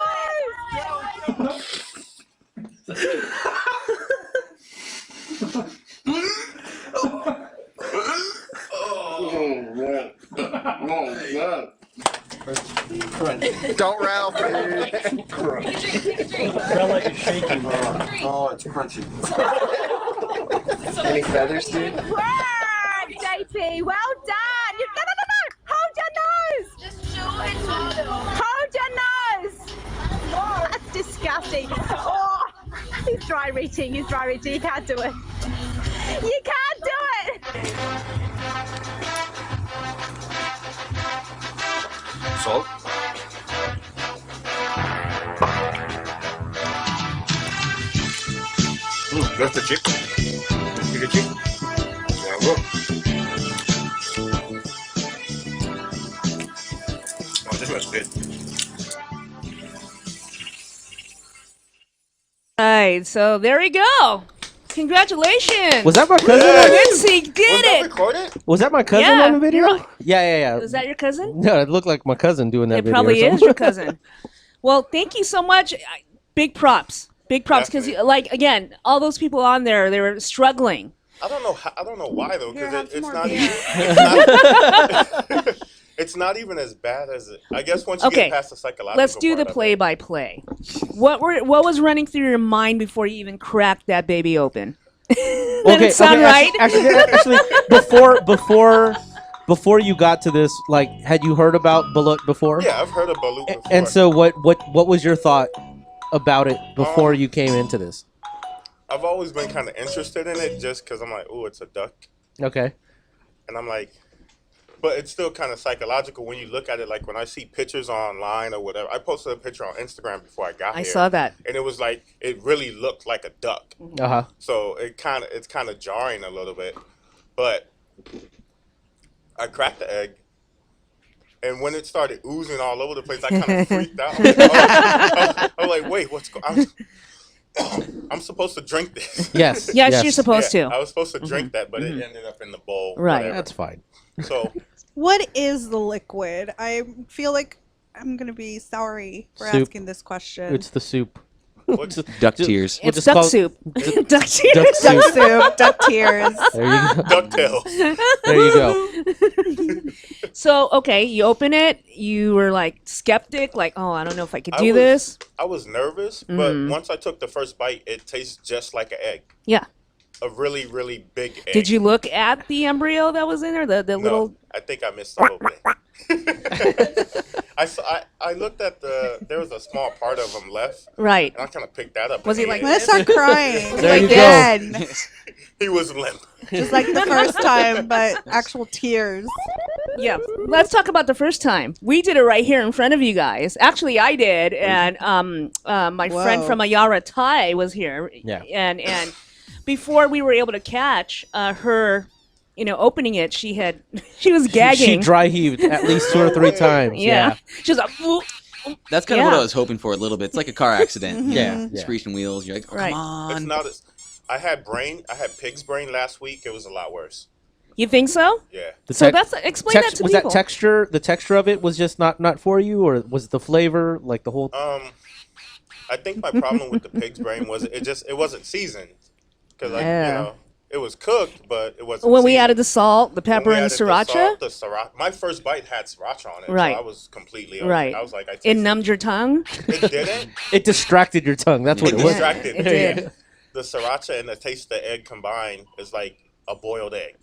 Don't rattle, dude. Smell like it's shaking. Oh, it's crunchy. Any feathers, dude? Work, JP. Well done. No. Hold your nose. Just chew it. Hold your nose. That's disgusting. Oh, he's dry reaching. You can't do it. You can't do Salt. That's the chicken. See the chicken? There we go. Oh, this looks good. All right, so there we go. Congratulations. Was that my cousin? Lindsay did it. Recorded? Was that my cousin Yeah, on the video? you're- Yeah. Is that your cousin? No, it looked like my cousin doing that It video. probably or is something. your cousin. Well, thank you so much. Big props. Big props because, like, again, all those people on there, they were struggling. I don't know. I don't know why though, because it's not. It's not even as bad as it. I guess once you Okay, get past the psychological. let's do the part of it. play-by-play. What was running through your mind before you even cracked that baby open? That it sound right? Actually, before you got to this, like, had you heard about Balut before? Yeah, I've heard of Balut before. And so, what was your thought about it before you came into this? I've always been kind of interested in it just because I'm like, oh, it's a duck. Okay. And I'm like, but it's still kind of psychological when you look at it. Like when I see pictures online or whatever, I posted a picture on Instagram before I got I here. saw that. And it was like, it really looked like a duck. Uh-huh. So it's kind of jarring a little bit. But I cracked the egg. And when it started oozing all over the place, I kind of freaked out. I was like, wait, what's going on? I'm supposed to drink this. Yes, you're supposed to. I was supposed to drink that, but it ended up in the bowl. Right. whatever. That's fine. So What is the liquid? I feel like I'm gonna be sorry for Soup. asking this question. It's the soup. What's Duck tears. We'll It's just duck call it- soup. Duck Duck tears. Duck Duck soup. soup, duck tears. There you go. DuckTales. There you go. So, okay, you open it. You were like skeptic, like, oh, I don't know if I could do this. I was nervous, but Mhm. once I took the first bite, it tastes just like an egg. Yeah. A really, really big egg. Did you look at the embryo that was in there? The No, little. I think I missed the whole thing. I looked at there was a small part of him left. Right. And I kind of picked that up. Was and he like ate Let's it. start crying There you go. again. He was limp. Just like the first time, but actual tears. Yeah, let's talk about the first time. We did it right here in front of you guys. Actually, I did, and my friend Whoa. from Ayara, Ty, was here. Yeah. And before we were able to catch her, opening it, she was gagging. She dry heaved at least 2 or 3 times. Yeah. She was like, "Ooh." That's kind of what Yeah. I was hoping for a little bit. It's like a car accident. Yeah. Screeching wheels. You're like, oh, Right. come on. It's not as. I had pig's brain last week. It was a lot worse. You think so? Yeah. So that's explain that to was people. that texture? The texture of it was just not for you, or was the flavor like the whole? I think my problem with the pig's brain was it wasn't seasoned because Yeah. it was cooked, but it wasn't. When we seasoned. added the salt, the When pepper, we and added sriracha. the sriracha. My first bite had sriracha on it, Right. so I was completely okay. Right. I was like, It numbed your tongue. It didn't. It distracted your tongue. That's what It it was. distracted. It did. The sriracha and the taste of the egg combined is like a boiled egg.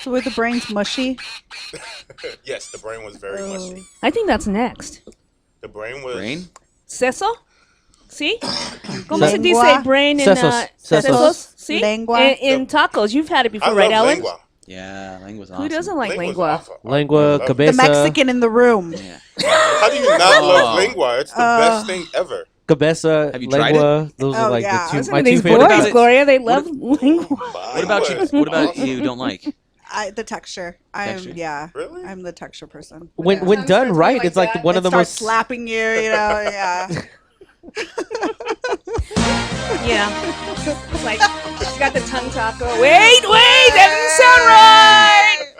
So were the brains mushy? Yes, the brain was very mushy. I think that's next. The brain was. Brain? Seso? ¿Sí? ¿Cómo se Lengua. dice brain in Sesos. sesos? ¿Sí? Lengua. In tacos. You've had it before, I right, love Ellen? lengua. Yeah, langua's awesome. Who doesn't like Lengua's lengua? awesome. Lengua, I love it. cabeza, The Mexican in the room. Yeah. How do you not Oh. love lengua? It's the best thing ever. cabeza, Have you tried lengua. Those Oh, are like yeah. the Listen my to these two favorite. boys, it? Gloria. They love lengua. What about you? What about you? Don't like? The texture. Texture? Really? I'm the texture person. When Yeah. when done right, like it's like that. one of the Start most. slapping you, yeah. Yeah. It's like, she's got the tongue taco. Wait, that doesn't sound right.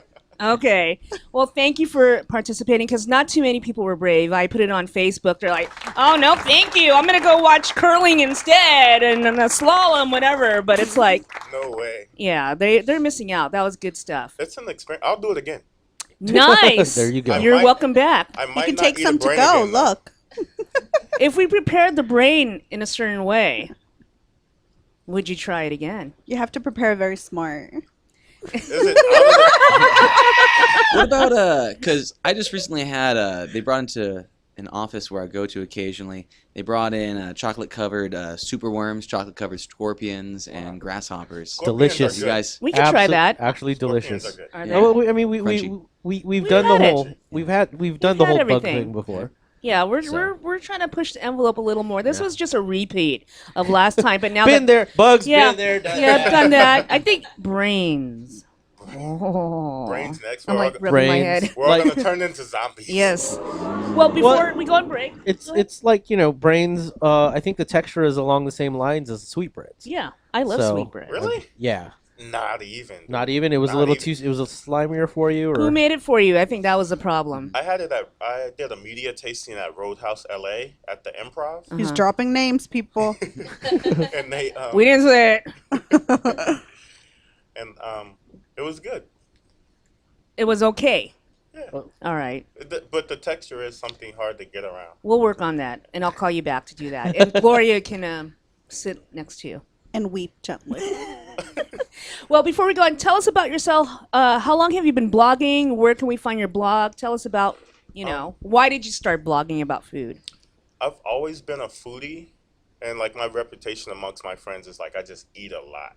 Okay. Well, thank you for participating because not too many people were brave. I put it on Facebook. They're like, oh, no, thank you. I'm going to go watch curling instead and a slalom, whatever. But it's like, No way. yeah, they're missing out. That was good stuff. It's an experience. I'll do it again. Nice. There you go. I You're might- welcome back. I You might can not take eat some a to brain go. again, though. Look. If we prepared the brain in a certain way, would you try it again? You have to prepare very smart. Is it? What about because I just recently had they brought into an office where I go to occasionally. They brought in chocolate-covered superworms, chocolate-covered scorpions, and grasshoppers. Delicious. You guys, We could try that. Actually, delicious. Are they? Oh, I mean, Crunchy. we've done the had it. whole we've done the had whole bug everything. thing before. Yeah, we're trying to push the envelope a little more. This was just a repeat of last time, but now Been there, bugs. yeah, Been there, done yeah, that. done that. I think brains. Oh. Brains next. I'm We're all like go- rubbing my head. We're all gonna turn into zombies. Yes. Well, before we go on break, It's like brains. I think the texture is along the same lines as sweetbreads. yeah, I love So- sweetbread. Really? Yeah. Not even. Not even. It was a Not little even. too. It was a slimier for you, or Who made it for you? I think that was the problem. I did a media tasting at Roadhouse LA at the Improv. He's dropping names, people. And they We didn't say it. and it was good. It was okay. Yeah. All right. But the texture is something hard to get around. We'll work on that, and I'll call you back to do that. And Gloria can sit next to you. And weep gently. Well, before we go on, tell us about yourself. How long have you been blogging? Where can we find your blog? Tell us about, why did you start blogging about food? I've always been a foodie, and like my reputation amongst my friends is like I just eat a lot.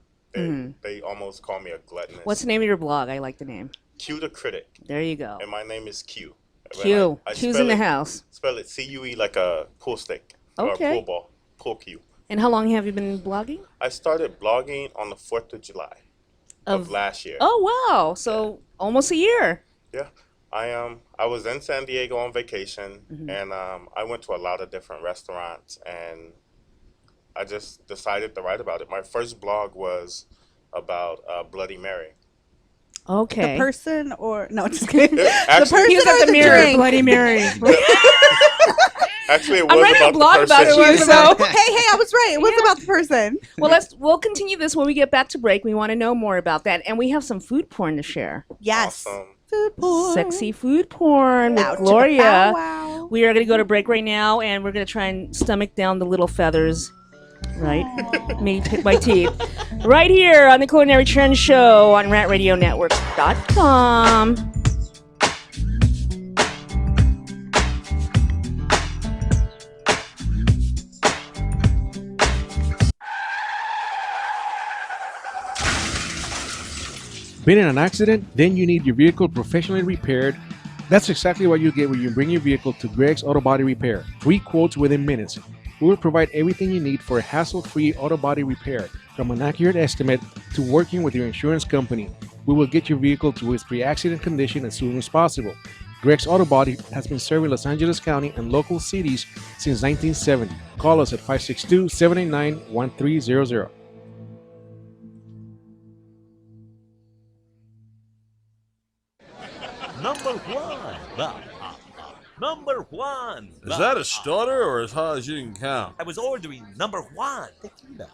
They almost call me a gluttonous. What's the name of your blog? I like the name. Q the Critic. There you go. And my name is Q. Q. I Q's spell in the it- house. Spell it C-U-E like a pool stick. Or Okay. a pool ball. Pool Q. And how long have you been blogging? I started blogging on the 4th of July of last year. Oh, wow. So almost a year. Yeah. I was in San Diego on vacation, and I went to a lot of different restaurants, and I just decided to write about it. My first blog was about Bloody Mary. Okay. The person or no, just kidding. The Actually- person He was or at the the mirror, drink? Bloody Mary. Actually, it I'm was writing a about blog the about person. it, so Hey, I was right. It was about the person. Well, we'll continue this when we get back to break. We want to know more about that, and we have some food porn to share. Yes. Awesome. Food porn. Sexy food porn with Bow to the Gloria. bow wow. We are going to go to break right now, and we're going to try and stomach down the little feathers. Right? Me pick my teeth. Right here on the Culinary Trend Show on RantRadioNetwork.com. Been in an accident? Then you need your vehicle professionally repaired. That's exactly what you get when you bring your vehicle to Greg's Auto Body Repair. 3 quotes within minutes. We will provide everything you need for a hassle-free auto body repair, from an accurate estimate to working with your insurance company. We will get your vehicle to its pre-accident condition as soon as possible. Greg's Auto Body has been serving Los Angeles County and local cities since 1970. Call us at 562-789-1300. Number one. Number one. Is that a stutter or as high as you can count? I was ordering number one.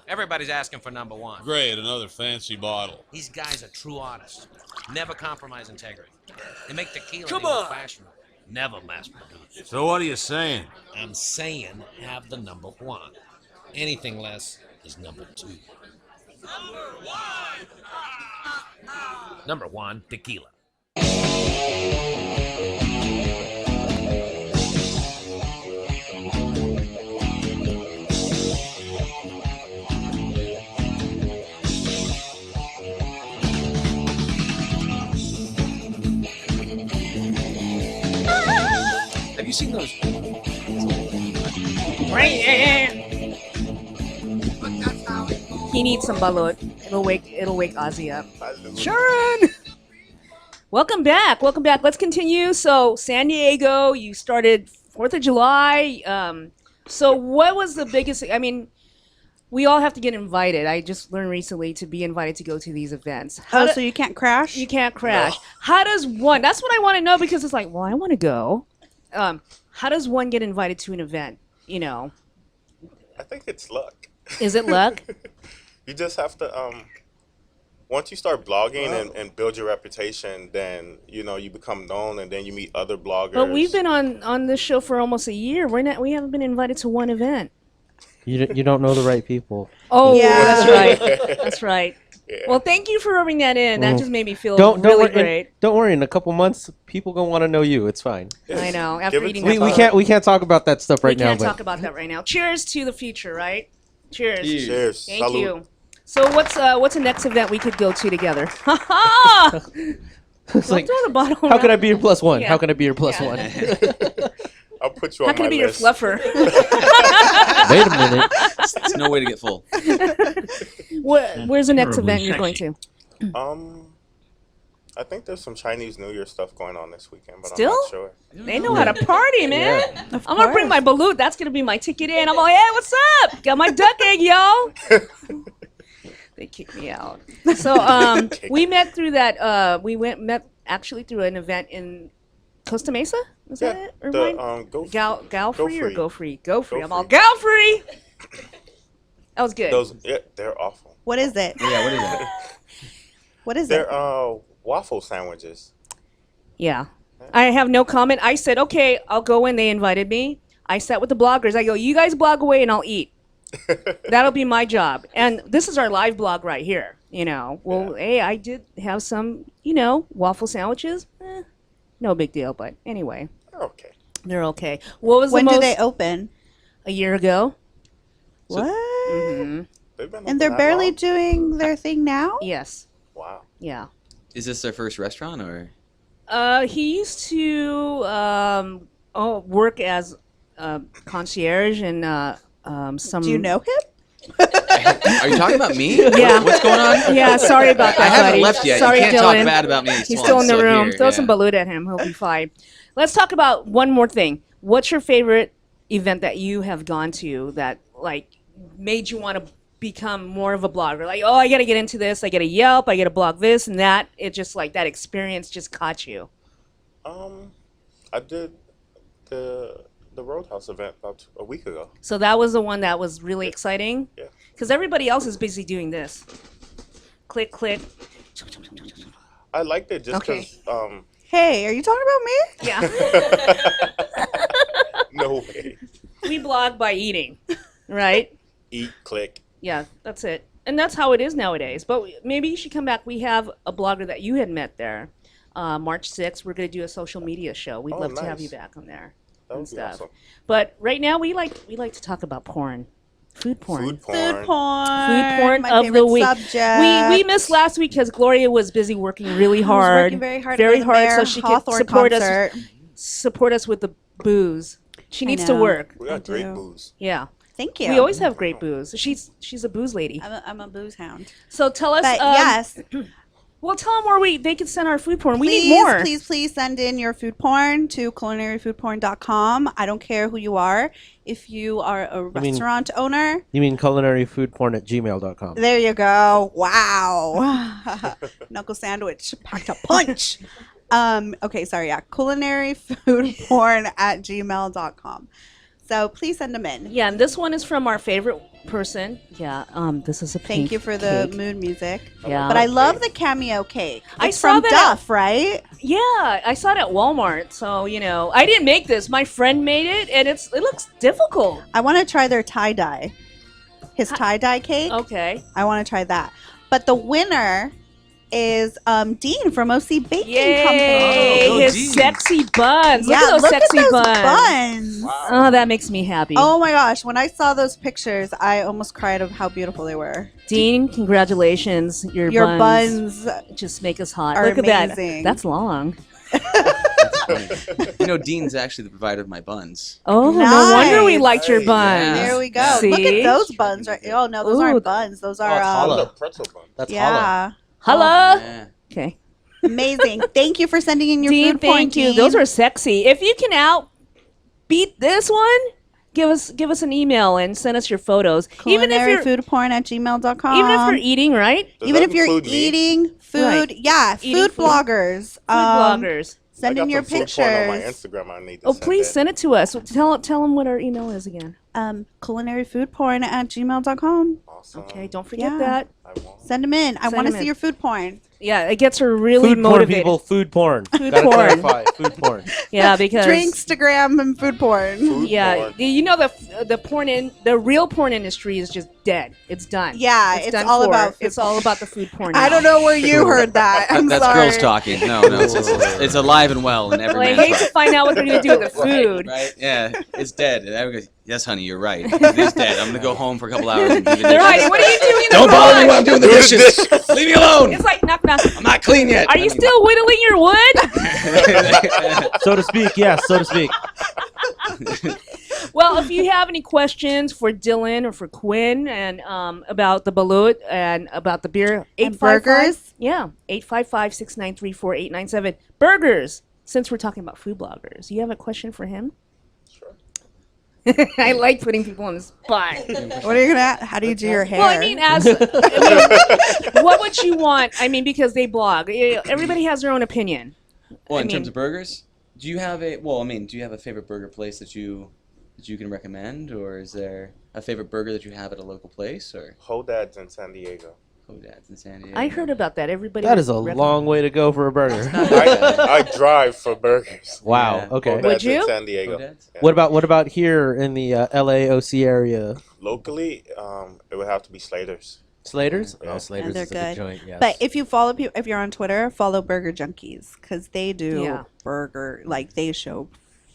Everybody's asking for number one. Great, another fancy bottle. These guys are true artists. Never compromise integrity. They make tequila Come in the on. old-fashioned way. Never mass produced. So what are you saying? I'm saying have the number one. Anything less is number two. Number one, tequila. Have you seen those? He needs some balut. It'll wake Ozzy up. Sharon! Welcome back. Welcome back. Let's continue. So, San Diego, you started 4th of July. So, what was the biggest? I mean, we all have to get invited. I just learned recently to be invited to go to these events. So you can't crash? You can't crash. How does one? That's what I want to know, because it's like, well, I want to go. How does one get invited to an event? You know, I think it's luck. is it luck? You just have to once you start blogging and build your reputation, then you become known, and then you meet other bloggers. But we've been on this show for almost a year. We haven't been invited to one event. You don't know the right people. Oh, Yeah. that's right. That's right. Well, thank you for rubbing that in. That just made me feel don't really worry, great. Don't worry. In a couple months, people gonna want to know you. It's fine. I know. After eating we, that we can't talk about that stuff right we now. can't but talk about that right now. Cheers to the future, right? Cheers. Cheers. Thank Salut. you. So what's the next event we could go to together? Ha ha! It's like, throw the bottle how can I around. be your plus one? Yeah. How can I be your plus Yeah. one? I'll put you How on can my I be your list. fluffer? Wait a minute. It's no way to get full. Where's the next event you're going to? I think there's some Chinese New Year stuff going on this weekend, but Still? I'm not sure. They know how to party, man. Yeah. I'm gonna bring my balut. That's gonna be my ticket in. I'm like, hey, what's up? Got my duck egg, y'all. They kicked me out. So we met through that. We met actually through an event in Costa Mesa. Was that it? Irvine? Gal free or go free? Go free. I'm all gal free. That was good. They're awful. What is it? Yeah, what is it? What is They're it? waffle sandwiches. Yeah. I have no comment. I said, okay, I'll go in. They invited me. I sat with the bloggers. I go, you guys blog away and I'll eat. That'll be my job. And this is our live blog right here. Well, hey, I did have some, waffle sandwiches. No big deal. But anyway. They're okay. They're okay. What was When the do most? they open? A year ago. What? Mm-hmm. They've been And they're open that barely long? doing their thing now? Yes. Wow. Yeah. Is this their first restaurant or? He used to work as concierge and some. Do you know him? Are you talking about me? Yeah. What's going on? Yeah, sorry about that, I haven't buddy. left yet. Sorry, you can't Dylan. talk bad about me. He's still in the room. Throw some balut at him. He'll be fine. Let's talk about one more thing. What's your favorite event that you have gone to that made you want to become more of a blogger? Like, oh, I got to get into this. I got to Yelp. I got to blog this and that. It just that experience just caught you. I did the Roadhouse event about a week ago. So that was the one that was really exciting? Yeah. Because everybody else is busy doing this. Click, click. I liked it just Okay. because. Hey, are you talking about me? Yeah. No way. We blog by eating, right? Eat, click. Yeah, that's it. And that's how it is nowadays. But maybe you should come back. We have a blogger that you had met there. March 6th, we're going to do a social media show. We'd love to have nice. you back on there. That would and be stuff. awesome. But right now, we like to talk about porn. Food porn. Food porn. Food porn. Food porn my of the favorite week. Subject. We missed last week because Gloria was busy working really I was hard. working very hard. Very at the hard, Bear so she could Hawthorne support us with the booze. She I needs to know. work. We got I great do. booze. Yeah. Thank you. We always have great booze. She's a booze lady. I'm a booze hound. So tell us. But yes. Well, tell them where they can send our food porn. We Please, need more. please send in your food porn to culinaryfoodporn.com. I don't care who you are. If you are a restaurant owner, You mean culinaryfoodporn@gmail.com? there you go. Wow. Knuckle sandwich packed a punch. Okay, sorry. Yeah. culinaryfoodporn@gmail.com. So please send them in. Yeah, and this one is from our favorite person. Yeah, this is a pink Thank you for the cake. mood music. Yeah. But I love the cameo cake. I It's saw from that Duff, right? Yeah, I saw it at Walmart. So, I didn't make this. My friend made it, and it looks difficult. I want to try their tie-dye. His tie-dye cake. Okay. I want to try that. But the winner is Dean from OC Baking Yay! Company. His sexy buns. Yeah, look at those look at sexy those buns. buns. Oh, that makes me happy. Oh my gosh, when I saw those pictures, I almost cried of how beautiful they were. Dean, congratulations. Your buns just make us hot. are Look at that. amazing. That's long. Dean's actually the provider of my buns. Oh, no wonder we liked your buns. There we go. See? Look at those buns. Right? Oh no, those aren't buns. Those are Those are pretzel buns. That's yeah. Hello. Yeah. Okay. Amazing. Thank you for sending in your Dean, food porn, thank you. Dean. Those are sexy. If you can beat this one, give us an email and send us your photos. Even if you're culinaryfoodporn@gmail.com. even if you're eating, right? Even if you're eating food, Right. yeah, Eating food bloggers. Food bloggers. Send I in got your some food porn on my pictures. Instagram. I need to Oh, send please in. send it to us. Tell them what our email is again. Culinaryfoodporn@gmail.com. Awesome. Okay, don't forget Yeah. that. I won't. Send them in. I Send want to 'em see in. your food porn. Yeah, it gets her really Food porn, motivated. people. Food porn. Food Gotta porn. clarify. Food porn. Yeah, because Drinkstagram and food porn. yeah, you know the real porn industry is just dead. It's done. Yeah, it's done all for. about food It's all about the food porn. I now. don't know where you heard that. I'm That's sorry. girls talking. No, it's alive and well in every Well, I man's hate to heart. find out what they're gonna do with the Right, food. right? Yeah, it's dead. And everybody goes, yes, honey, you're right. It is dead. I'm gonna go home for a couple hours and do the dishes. They're hiding. What are you doing? in the Don't bother me garage? when I'm doing the dishes. Leave me alone. It's like knock knock. I'm not clean yet. Are you still whittling your wood? So to speak, yes, so to speak. Well, if you have any questions for Dylan or for Quinn and about the balut and about the beer, And burgers? Yeah, 855-693-4897. Burgers. Since we're talking about food bloggers, you have a question for him? Sure. I like putting people on the spot. What are you gonna? How do you do your hair? Well, I mean, what would you want? I mean, because they blog. Everybody has their own opinion. Well, I in terms mean- of burgers, do you have a favorite burger place that you can recommend, or is there a favorite burger that you have at a local place, or Hodad's in San Diego. Hodad's in San Diego? I heard about that. Everybody. That is a recommend- long way to go for a burger. I drive for burgers. Wow. Yeah. Okay. Hodad's Would you? in San Diego. Hodad's? Yeah. What about here in the LAOC area? Locally, it would have to be Slater's. Slater's? Yeah. Oh, Slater's they're is a good good. joint. Yes. But if you follow people, if you're on Twitter, follow Burger Junkies because they do Yeah. burger, like they show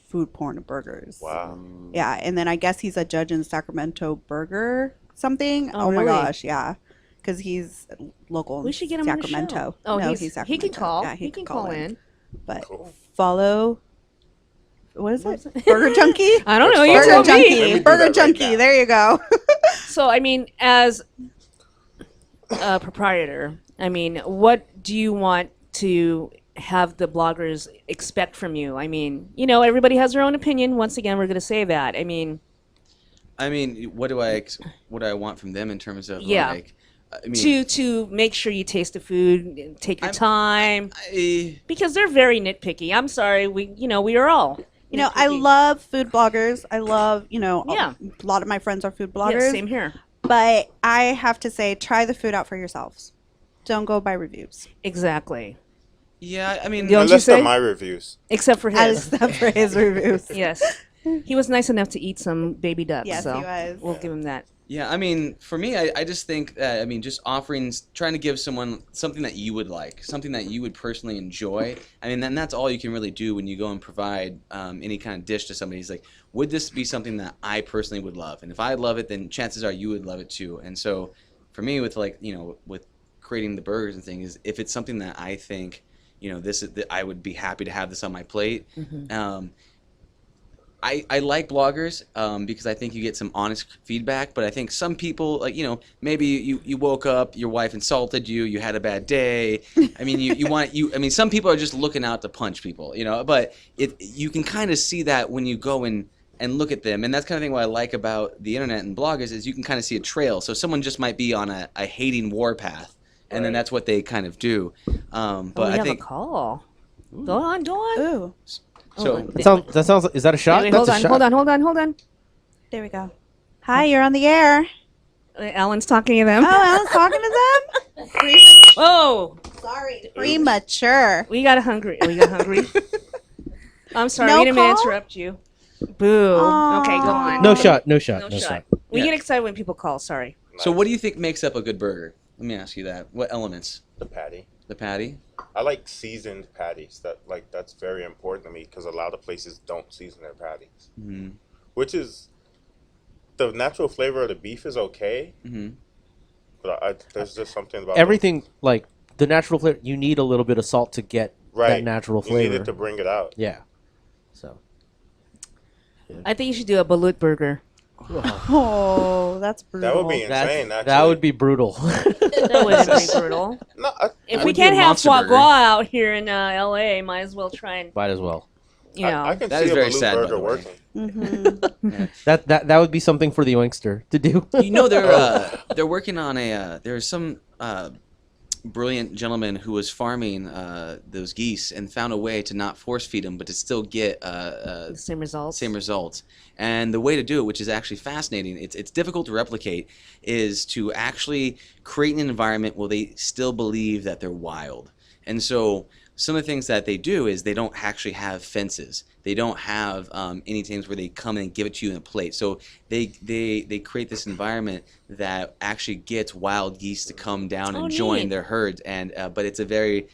food porn of burgers. Wow. Yeah, and then I guess he's a judge in Sacramento Burger something. Oh, Oh, my really? gosh, yeah, because he's local. We in should get him on the Sacramento. show. Oh, no, he Sacramento. can call. Yeah, he can call in. But Cool. follow. What is it? Burger Junkie. I don't know. You Let's tell follow. Let me me. do Burger that right Junkie. now. There you go. So, I mean, as a proprietor, I mean, what do you want to have the bloggers expect from you? I mean, everybody has their own opinion. Once again, we're going to say that. I mean, what do I want from them in terms of Yeah. like? I mean, to make sure you taste the food, take your time, because they're very nitpicky. I'm sorry, we are all. I nitpicky. love food bloggers. I love, Yeah. a lot of my friends are food Yeah, bloggers. same here. But I have to say, try the food out for yourselves. Don't go by reviews. Exactly. yeah, I mean, Don't you Unless say? they're my reviews. Except for his. Except for his reviews. Yes. He was nice enough to eat some baby ducks. Yes, so he was. We'll give him that. yeah, I mean, for me, I just think that just trying to give someone something that you would like, something that you would personally enjoy. I mean, then that's all you can really do when you go and provide any kind of dish to somebody. He's like, would this be something that I personally would love? And if I love it, then chances are you would love it too. And so, for me, with with creating the burgers and things, if it's something that I think, I would be happy to have this on my plate. Mm-hmm. I like bloggers because I think you get some honest feedback, but I think some people, maybe you woke up, your wife insulted you, you had a bad day. I mean, some people are just looking out to punch people, but you can kind of see that when you go and look at them. And that's kind of thing what I like about the internet and bloggers is you can kind of see a trail. So someone just might be on a hating warpath, and then that's what they kind of do. But we I have think a call. Go on. Ooh. so. That sounds. Is that a shot? Wait, That's hold a on. shot. Hold on. There we go. Hi, you're on the air. Alan's talking to them. Oh, Alan's talking to them? Oh, Sorry. Premature. we got hungry. I'm sorry. No We didn't mean to call? interrupt you. Boo. Okay, go on. No shot. No No shot. No shot. shot. We Yeah. get excited when people call. Sorry. So what do you think makes up a good burger? Let me ask you that. What elements? The patty. The patty? I like seasoned patties. That's very important to me because a lot of places don't season their patties. Mm-hmm. Which is the natural flavor of the beef is okay, Mm-hmm. but there's just something about Everything like the natural flavor. You need a little bit of salt to get that right. natural You need flavor. it to bring it out. Yeah. So. I think you should do a balut burger. Oh, that's brutal. That would be insane. That actually. would be brutal. That wouldn't be brutal. No, If I we would do can't a have monster foie burger. gras out here in LA, might as well try and Might as well. I can That see is a very Balut sad, by burger the way. working. Mm-hmm. That would be something for the youngster to do. They're working on there's some brilliant gentleman who was farming those geese and found a way to not force feed them, but to still get The same results. Same results. And the way to do it, which is actually fascinating, it's difficult to replicate, is to actually create an environment where they still believe that they're wild. And so some of the things that they do is they don't actually have fences. They don't have any things where they come in and give it to you in a plate. So they create this environment that actually gets wild geese to come down and join their herds. And but it's a very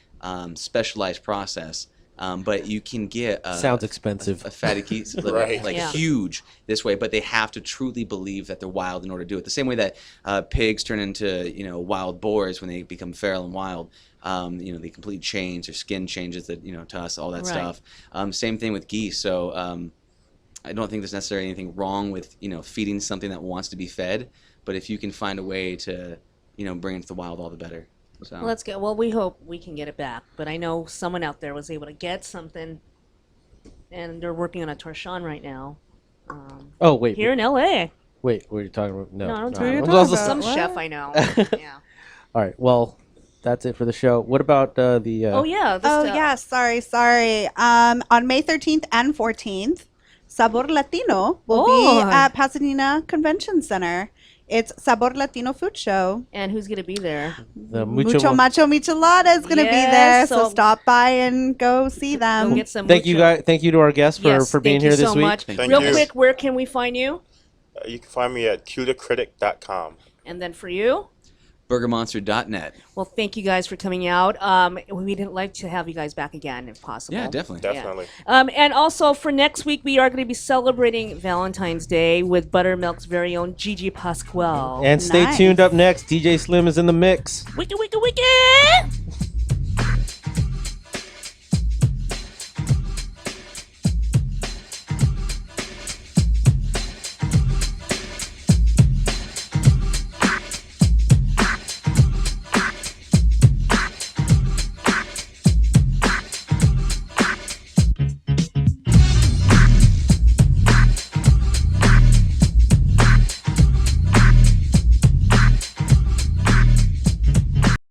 specialized process. But you can get Sounds expensive. a fatty geese Right. huge this way, but they have to truly believe that they're wild in order to do it. The same way that pigs turn into wild boars when they become feral and wild. They completely change, their skin changes, to us, all that Right. stuff. Same thing with geese. So I don't think there's necessarily anything wrong with feeding something that wants to be fed, but if you can find a way to bring it to the wild, all the better. So. Let's go. Well, we hope we can get it back. But I know someone out there was able to get something, and they're working on a torchon right now. Oh, wait. Here in L.A. Wait, what are you talking about? No. I don't no. know. I was also- Some chef I know. Yeah. All right. Well, that's it for the show. What about the? Oh yeah. Oh yeah, sorry. On May 13th and 14th, Sabor Latino will Oh. be at Pasadena Convention Center. It's Sabor Latino Food Show. And who's gonna be there? The Mucho Macho Michelada is going to be there, Yes, so so- stop by and go see them. Go get some. Thank you guys. Thank you to our guests for being thank here you this so week. much. Thank Real you. quick, where can we find you? You can find me at cutercritic.com. And then for you? BurgerMonster.net. Well, thank you guys for coming out. We'd like to have you guys back again if possible. Yeah, definitely. Definitely. And also for next week, we are going to be celebrating Valentine's Day with Buttermilk's very own Gigi Pasquale. And stay tuned. Up next, DJ Slim is in the mix. Wicked, wicked, wicked!